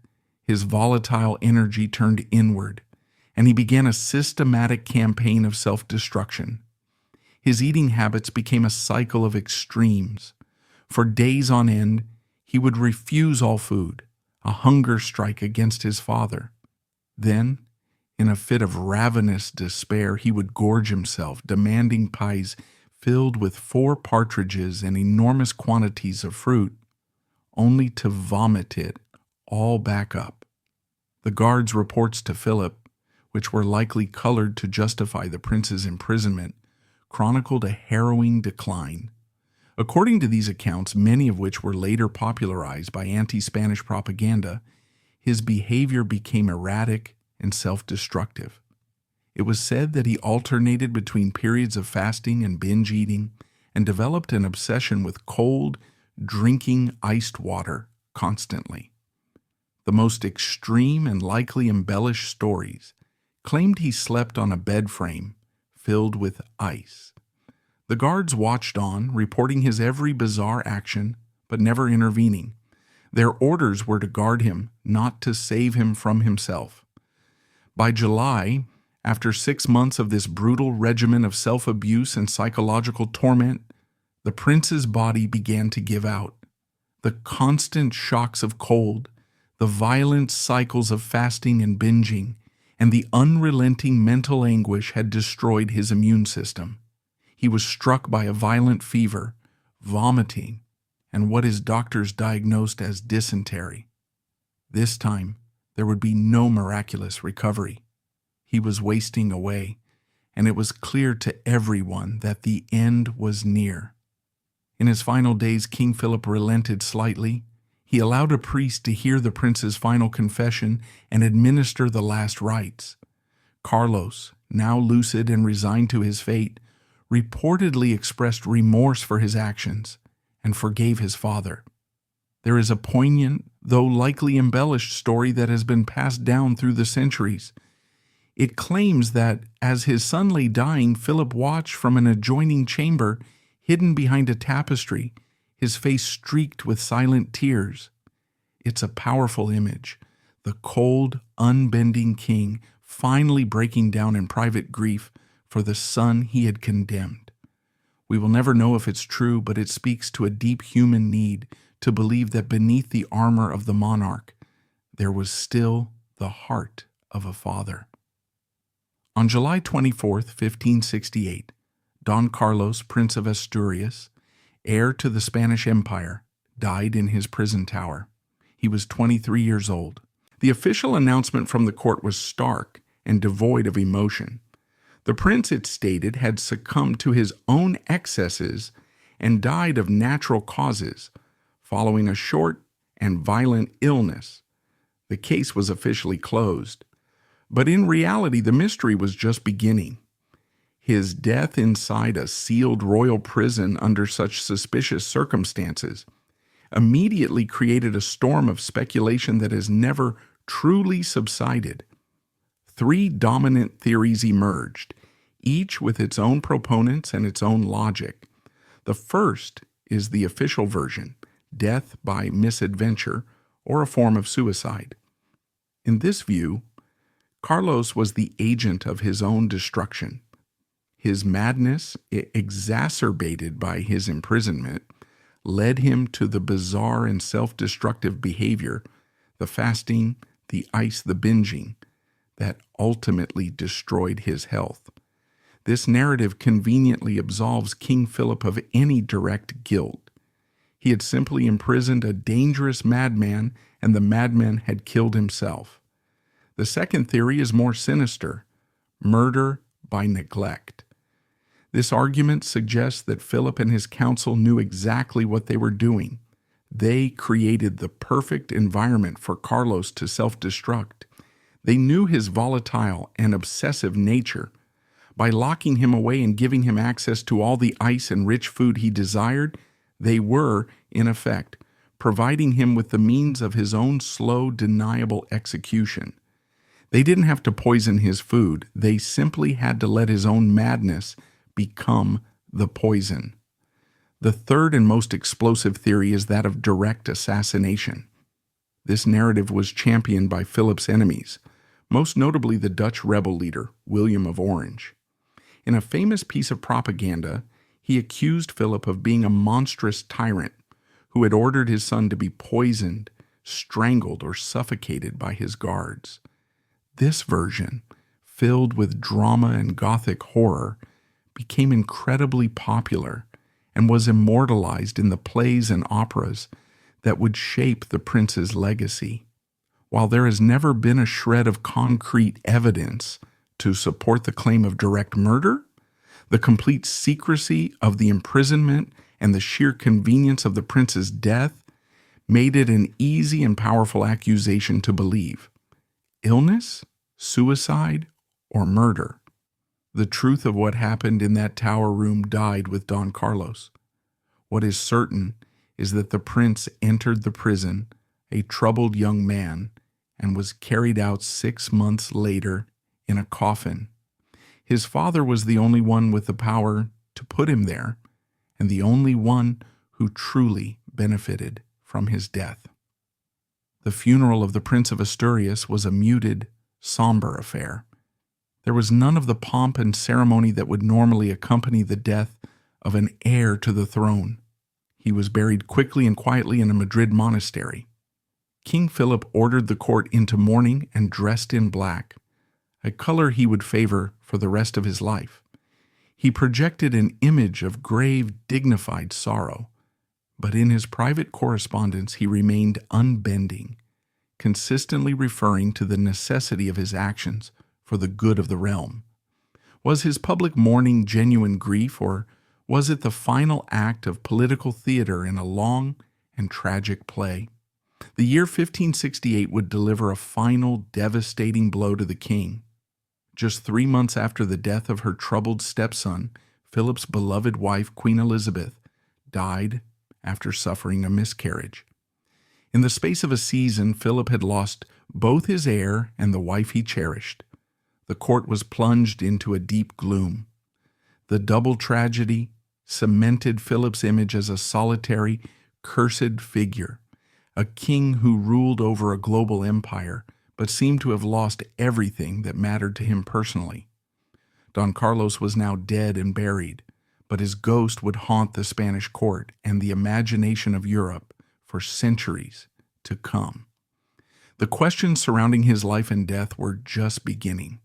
his volatile energy turned inward, and he began a systematic campaign of self-destruction. His eating habits became a cycle of extremes. For days on end, he would refuse all food, a hunger strike against his father. Then, in a fit of ravenous despair, he would gorge himself, demanding pies filled with 4 partridges and enormous quantities of fruit, only to vomit it all back up. The guards' reports to Philip, which were likely colored to justify the prince's imprisonment, chronicled a harrowing decline. According to these accounts, many of which were later popularized by anti-Spanish propaganda, his behavior became erratic and self-destructive. It was said that he alternated between periods of fasting and binge eating and developed an obsession with cold, drinking iced water constantly. The most extreme and likely embellished stories claimed he slept on a bed frame filled with ice. The guards watched on, reporting his every bizarre action, but never intervening. Their orders were to guard him, not to save him from himself. By July, after 6 months of this brutal regimen of self-abuse and psychological torment, the prince's body began to give out. The constant shocks of cold, the violent cycles of fasting and binging, and the unrelenting mental anguish had destroyed his immune system. He was struck by a violent fever, vomiting, and what his doctors diagnosed as dysentery. This time, there would be no miraculous recovery. He was wasting away, and it was clear to everyone that the end was near. In his final days, King Philip relented slightly. He allowed a priest to hear the prince's final confession and administer the last rites. Carlos, now lucid and resigned to his fate, reportedly expressed remorse for his actions and forgave his father. There is a poignant, though likely embellished story that has been passed down through the centuries. It claims that, as his son lay dying, Philip watched from an adjoining chamber, hidden behind a tapestry, his face streaked with silent tears. It's a powerful image, the cold, unbending king finally breaking down in private grief for the son he had condemned. We will never know if it's true, but it speaks to a deep human need to believe that beneath the armor of the monarch, there was still the heart of a father. On July 24, 1568, Don Carlos, Prince of Asturias, heir to the Spanish Empire, died in his prison tower. He was 23 years old. The official announcement from the court was stark and devoid of emotion. The prince, it stated, had succumbed to his own excesses and died of natural causes, following a short and violent illness. The case was officially closed. But in reality, the mystery was just beginning. His death inside a sealed royal prison under such suspicious circumstances immediately created a storm of speculation that has never truly subsided. 3 dominant theories emerged, each with its own proponents and its own logic. The first is the official version, death by misadventure or a form of suicide. In this view, Carlos was the agent of his own destruction. His madness, exacerbated by his imprisonment, led him to the bizarre and self-destructive behavior, the fasting, the ice, the binging, that ultimately destroyed his health. This narrative conveniently absolves King Philip of any direct guilt. He had simply imprisoned a dangerous madman, and the madman had killed himself. The second theory is more sinister: murder by neglect. This argument suggests that Philip and his council knew exactly what they were doing. They created the perfect environment for Carlos to self-destruct. They knew his volatile and obsessive nature. By locking him away and giving him access to all the ice and rich food he desired, they were, in effect, providing him with the means of his own slow, deniable execution. They didn't have to poison his food. They simply had to let his own madness become the poison. The third and most explosive theory is that of direct assassination. This narrative was championed by Philip's enemies, most notably the Dutch rebel leader, William of Orange. In a famous piece of propaganda, he accused Philip of being a monstrous tyrant who had ordered his son to be poisoned, strangled, or suffocated by his guards. This version, filled with drama and Gothic horror, became incredibly popular and was immortalized in the plays and operas that would shape the prince's legacy. While there has never been a shred of concrete evidence to support the claim of direct murder, the complete secrecy of the imprisonment and the sheer convenience of the prince's death made it an easy and powerful accusation to believe. Illness, suicide, or murder? The truth of what happened in that tower room died with Don Carlos. What is certain is that the prince entered the prison a troubled young man and was carried out 6 months later in a coffin. His father was the only one with the power to put him there, and the only one who truly benefited from his death. The funeral of the Prince of Asturias was a muted, somber affair. There was none of the pomp and ceremony that would normally accompany the death of an heir to the throne. He was buried quickly and quietly in a Madrid monastery. King Philip ordered the court into mourning and dressed in black, a color he would favor for the rest of his life. He projected an image of grave, dignified sorrow, but in his private correspondence he remained unbending, consistently referring to the necessity of his actions for the good of the realm. Was his public mourning genuine grief, or was it the final act of political theater in a long and tragic play? The year 1568 would deliver a final, devastating blow to the king. Just 3 months after the death of her troubled stepson, Philip's beloved wife, Queen Elizabeth, died after suffering a miscarriage. In the space of a season, Philip had lost both his heir and the wife he cherished. The court was plunged into a deep gloom. The double tragedy cemented Philip's image as a solitary, cursed figure, a king who ruled over a global empire, but seemed to have lost everything that mattered to him personally. Don Carlos was now dead and buried, but his ghost would haunt the Spanish court and the imagination of Europe for centuries to come. The questions surrounding his life and death were just beginning.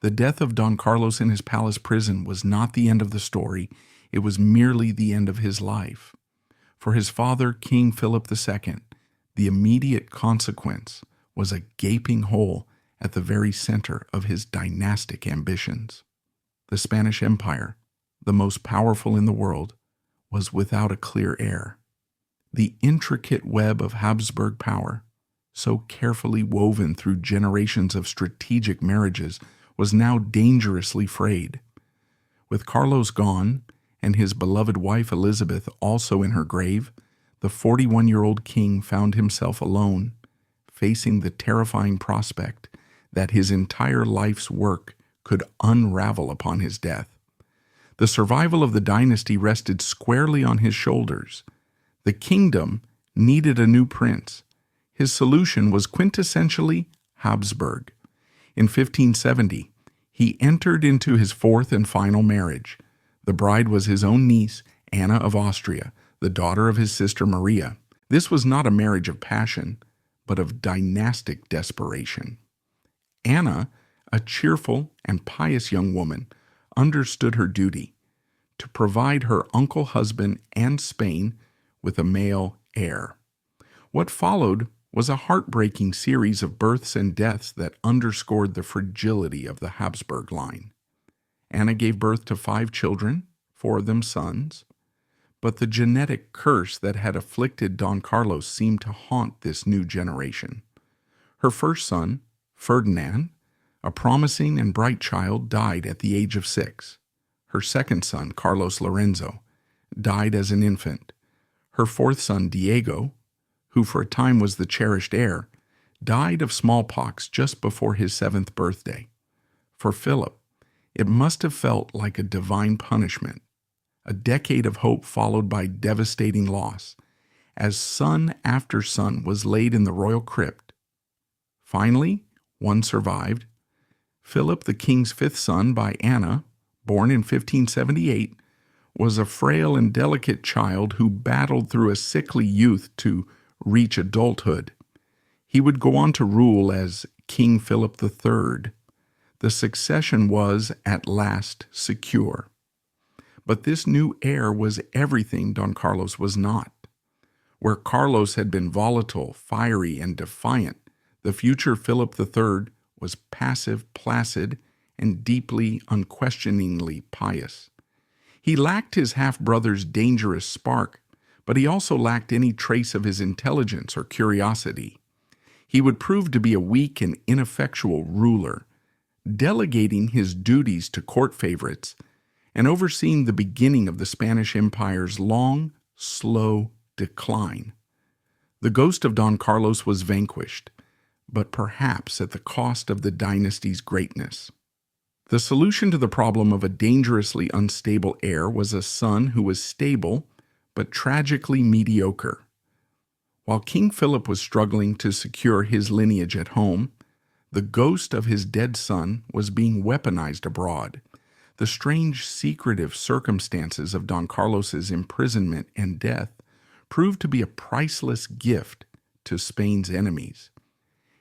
The death of Don Carlos in his palace prison was not the end of the story, it was merely the end of his life. For his father, King Philip II, the immediate consequence was a gaping hole at the very center of his dynastic ambitions. The Spanish Empire, the most powerful in the world, was without a clear heir. The intricate web of Habsburg power, so carefully woven through generations of strategic marriages, was now dangerously frayed. With Carlos gone, and his beloved wife Elizabeth also in her grave, the 41-year-old king found himself alone, facing the terrifying prospect that his entire life's work could unravel upon his death. The survival of the dynasty rested squarely on his shoulders. The kingdom needed a new prince. His solution was quintessentially Habsburg. In 1570, he entered into his fourth and final marriage. The bride was his own niece, Anna of Austria, the daughter of his sister Maria. This was not a marriage of passion, but of dynastic desperation. Anna, a cheerful and pious young woman, understood her duty to provide her uncle husband and Spain with a male heir. What followed was a heartbreaking series of births and deaths that underscored the fragility of the Habsburg line. Anna gave birth to 5 children, 4 of them sons, but the genetic curse that had afflicted Don Carlos seemed to haunt this new generation. Her first son, Ferdinand, a promising and bright child, died at the age of 6. Her second son, Carlos Lorenzo, died as an infant. Her fourth son, Diego, who for a time was the cherished heir, died of smallpox just before his 7th birthday. For Philip, it must have felt like a divine punishment, a decade of hope followed by devastating loss, as son after son was laid in the royal crypt. Finally, one survived. Philip, the king's 5th son by Anna, born in 1578, was a frail and delicate child who battled through a sickly youth to reach adulthood. He would go on to rule as King Philip III. The succession was, at last, secure. But this new heir was everything Don Carlos was not. Where Carlos had been volatile, fiery, and defiant, the future Philip III was passive, placid, and deeply, unquestioningly pious. He lacked his half-brother's dangerous spark, but he also lacked any trace of his intelligence or curiosity. He would prove to be a weak and ineffectual ruler, delegating his duties to court favorites and overseeing the beginning of the Spanish Empire's long, slow decline. The ghost of Don Carlos was vanquished, but perhaps at the cost of the dynasty's greatness. The solution to the problem of a dangerously unstable heir was a son who was stable but tragically mediocre. While King Philip was struggling to secure his lineage at home, the ghost of his dead son was being weaponized abroad. The strange, secretive circumstances of Don Carlos's imprisonment and death proved to be a priceless gift to Spain's enemies.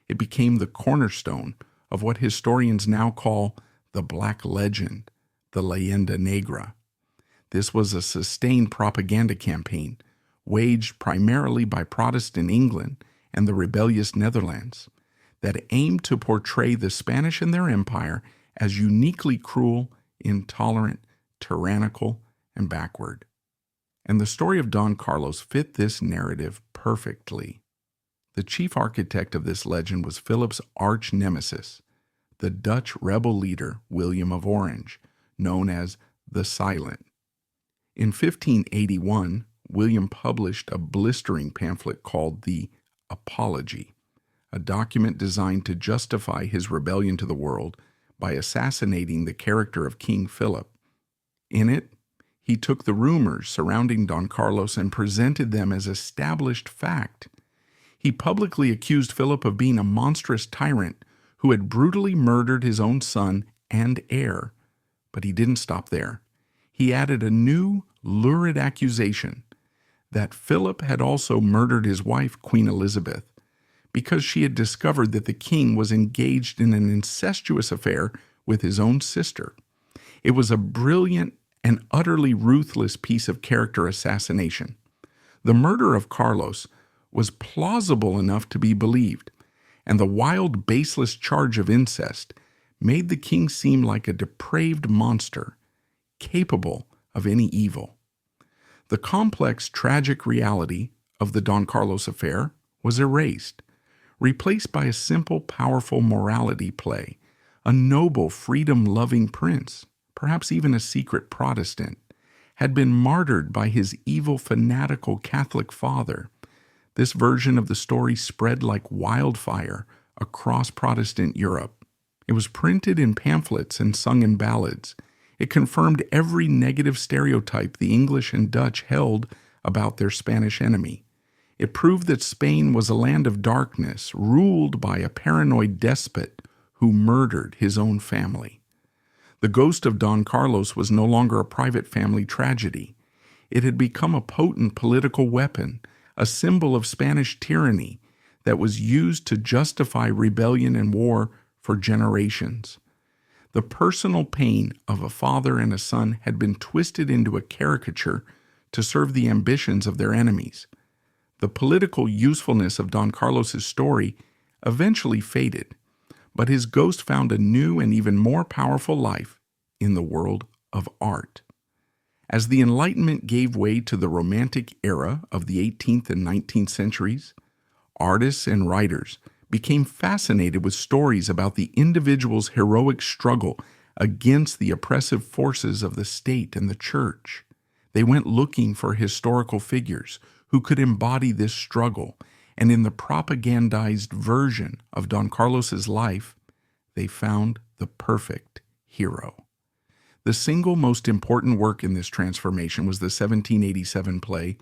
It became the cornerstone of what historians now call the Black Legend, the Leyenda Negra. This was a sustained propaganda campaign waged primarily by Protestant England and the rebellious Netherlands that aimed to portray the Spanish and their empire as uniquely cruel, intolerant, tyrannical, and backward. And the story of Don Carlos fit this narrative perfectly. The chief architect of this legend was Philip's arch nemesis, the Dutch rebel leader William of Orange, known as the Silent. In 1581, William published a blistering pamphlet called the Apology, a document designed to justify his rebellion to the world by assassinating the character of King Philip. In it, he took the rumors surrounding Don Carlos and presented them as established fact. He publicly accused Philip of being a monstrous tyrant who had brutally murdered his own son and heir. But he didn't stop there. He added a new, lurid accusation that Philip had also murdered his wife, Queen Elizabeth, because she had discovered that the king was engaged in an incestuous affair with his own sister. It was a brilliant and utterly ruthless piece of character assassination. The murder of Carlos was plausible enough to be believed, and the wild, baseless charge of incest made the king seem like a depraved monster, capable of any evil. The complex, tragic reality of the Don Carlos affair was erased, replaced by a simple, powerful morality play. A noble, freedom-loving prince, perhaps even a secret Protestant, had been martyred by his evil, fanatical Catholic father. This version of the story spread like wildfire across Protestant Europe. It was printed in pamphlets and sung in ballads. It confirmed every negative stereotype the English and Dutch held about their Spanish enemy. It proved that Spain was a land of darkness, ruled by a paranoid despot who murdered his own family. The ghost of Don Carlos was no longer a private family tragedy. It had become a potent political weapon, a symbol of Spanish tyranny that was used to justify rebellion and war for generations. The personal pain of a father and a son had been twisted into a caricature to serve the ambitions of their enemies. The political usefulness of Don Carlos's story eventually faded, but his ghost found a new and even more powerful life in the world of art. As the Enlightenment gave way to the Romantic era of the 18th and 19th centuries, artists and writers became fascinated with stories about the individual's heroic struggle against the oppressive forces of the state and the church. They went looking for historical figures who could embody this struggle, and in the propagandized version of Don Carlos's life, they found the perfect hero. The single most important work in this transformation was the 1787 play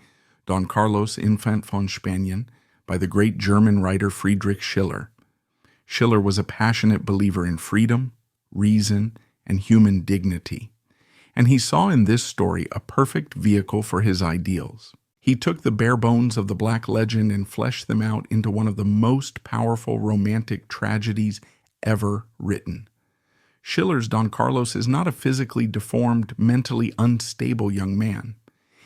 Don Carlos Infant von Spanien by the great German writer Friedrich Schiller. Schiller was a passionate believer in freedom, reason, and human dignity, and he saw in this story a perfect vehicle for his ideals. He took the bare bones of the Black legend and fleshed them out into one of the most powerful romantic tragedies ever written. Schiller's Don Carlos is not a physically deformed, mentally unstable young man.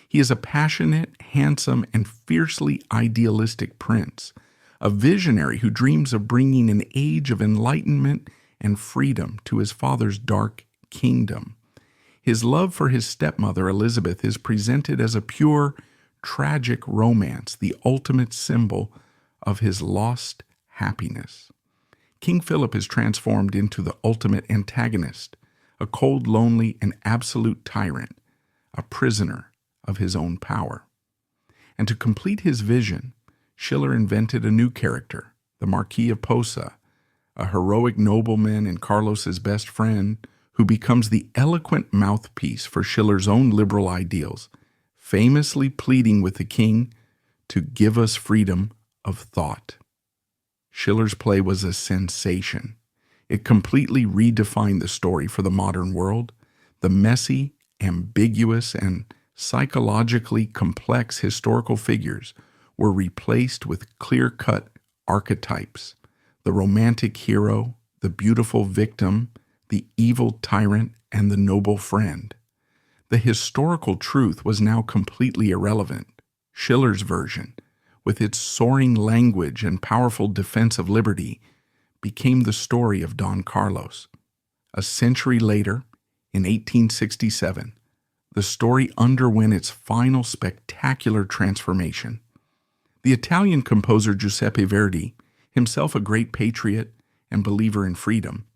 He is a passionate, handsome, and fiercely idealistic prince, a visionary who dreams of bringing an age of enlightenment and freedom to his father's dark kingdom. His love for his stepmother, Elizabeth, is presented as a pure, tragic romance, the ultimate symbol of his lost happiness. King Philip is transformed into the ultimate antagonist, a cold, lonely, and absolute tyrant, a prisoner of his own power. And to complete his vision, Schiller invented a new character, the Marquis of Posa, a heroic nobleman and Carlos's best friend who becomes the eloquent mouthpiece for Schiller's own liberal ideals, famously pleading with the king to give us freedom of thought. Schiller's play was a sensation. It completely redefined the story for the modern world. The messy, ambiguous, and psychologically complex historical figures were replaced with clear-cut archetypes: the romantic hero, the beautiful victim, the evil tyrant, and the noble friend. The historical truth was now completely irrelevant. Schiller's version, with its soaring language and powerful defense of liberty, became the story of Don Carlos. A century later, in 1867, the story underwent its final spectacular transformation. The Italian composer Giuseppe Verdi, himself a great patriot and believer in freedom,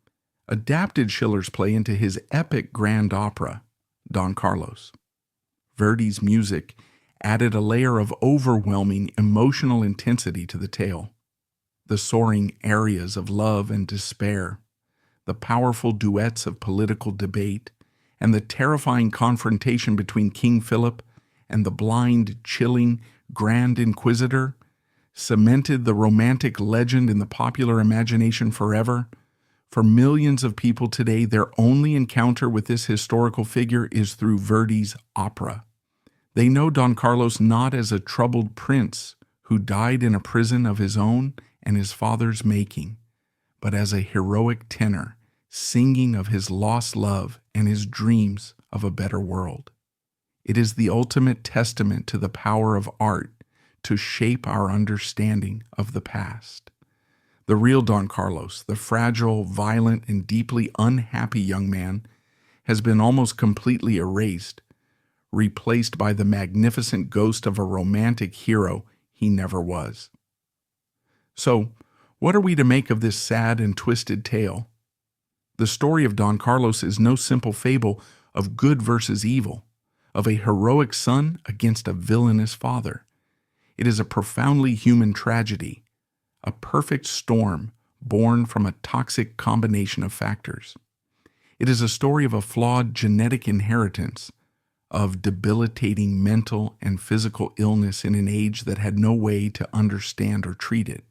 adapted Schiller's play into his epic grand opera, Don Carlos. Verdi's music added a layer of overwhelming emotional intensity to the tale. The soaring arias of love and despair, the powerful duets of political debate, and the terrifying confrontation between King Philip and the blind, chilling Grand Inquisitor cemented the romantic legend in the popular imagination forever. For millions of people today, their only encounter with this historical figure is through Verdi's opera. They know Don Carlos not as a troubled prince who died in a prison of his own and his father's making, but as a heroic tenor singing of his lost love and his dreams of a better world. It is the ultimate testament to the power of art to shape our understanding of the past. The real Don Carlos, the fragile, violent, and deeply unhappy young man, has been almost completely erased, replaced by the magnificent ghost of a romantic hero he never was. So, what are we to make of this sad and twisted tale? The story of Don Carlos is no simple fable of good versus evil, of a heroic son against a villainous father. It is a profoundly human tragedy, a perfect storm born from a toxic combination of factors. It is a story of a flawed genetic inheritance, of debilitating mental and physical illness in an age that had no way to understand or treat it.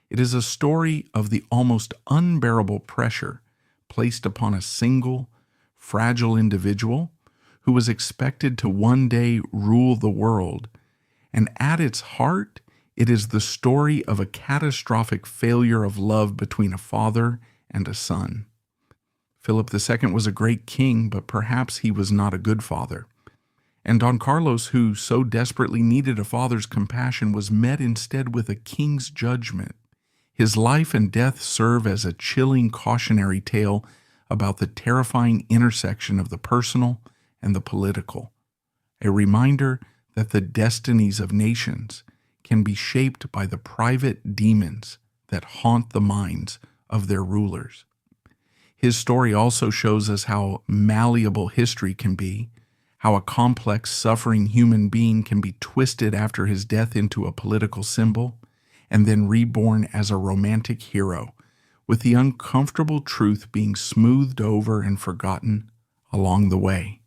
It is a story of the almost unbearable pressure placed upon a single, fragile individual who was expected to one day rule the world, and at its heart, it is the story of a catastrophic failure of love between a father and a son. Philip II was a great king, but perhaps he was not a good father. And Don Carlos, who so desperately needed a father's compassion, was met instead with a king's judgment. His life and death serve as a chilling cautionary tale about the terrifying intersection of the personal and the political, a reminder that the destinies of nations can be shaped by the private demons that haunt the minds of their rulers. His story also shows us how malleable history can be, how a complex, suffering human being can be twisted after his death into a political symbol, and then reborn as a romantic hero, with the uncomfortable truth being smoothed over and forgotten along the way.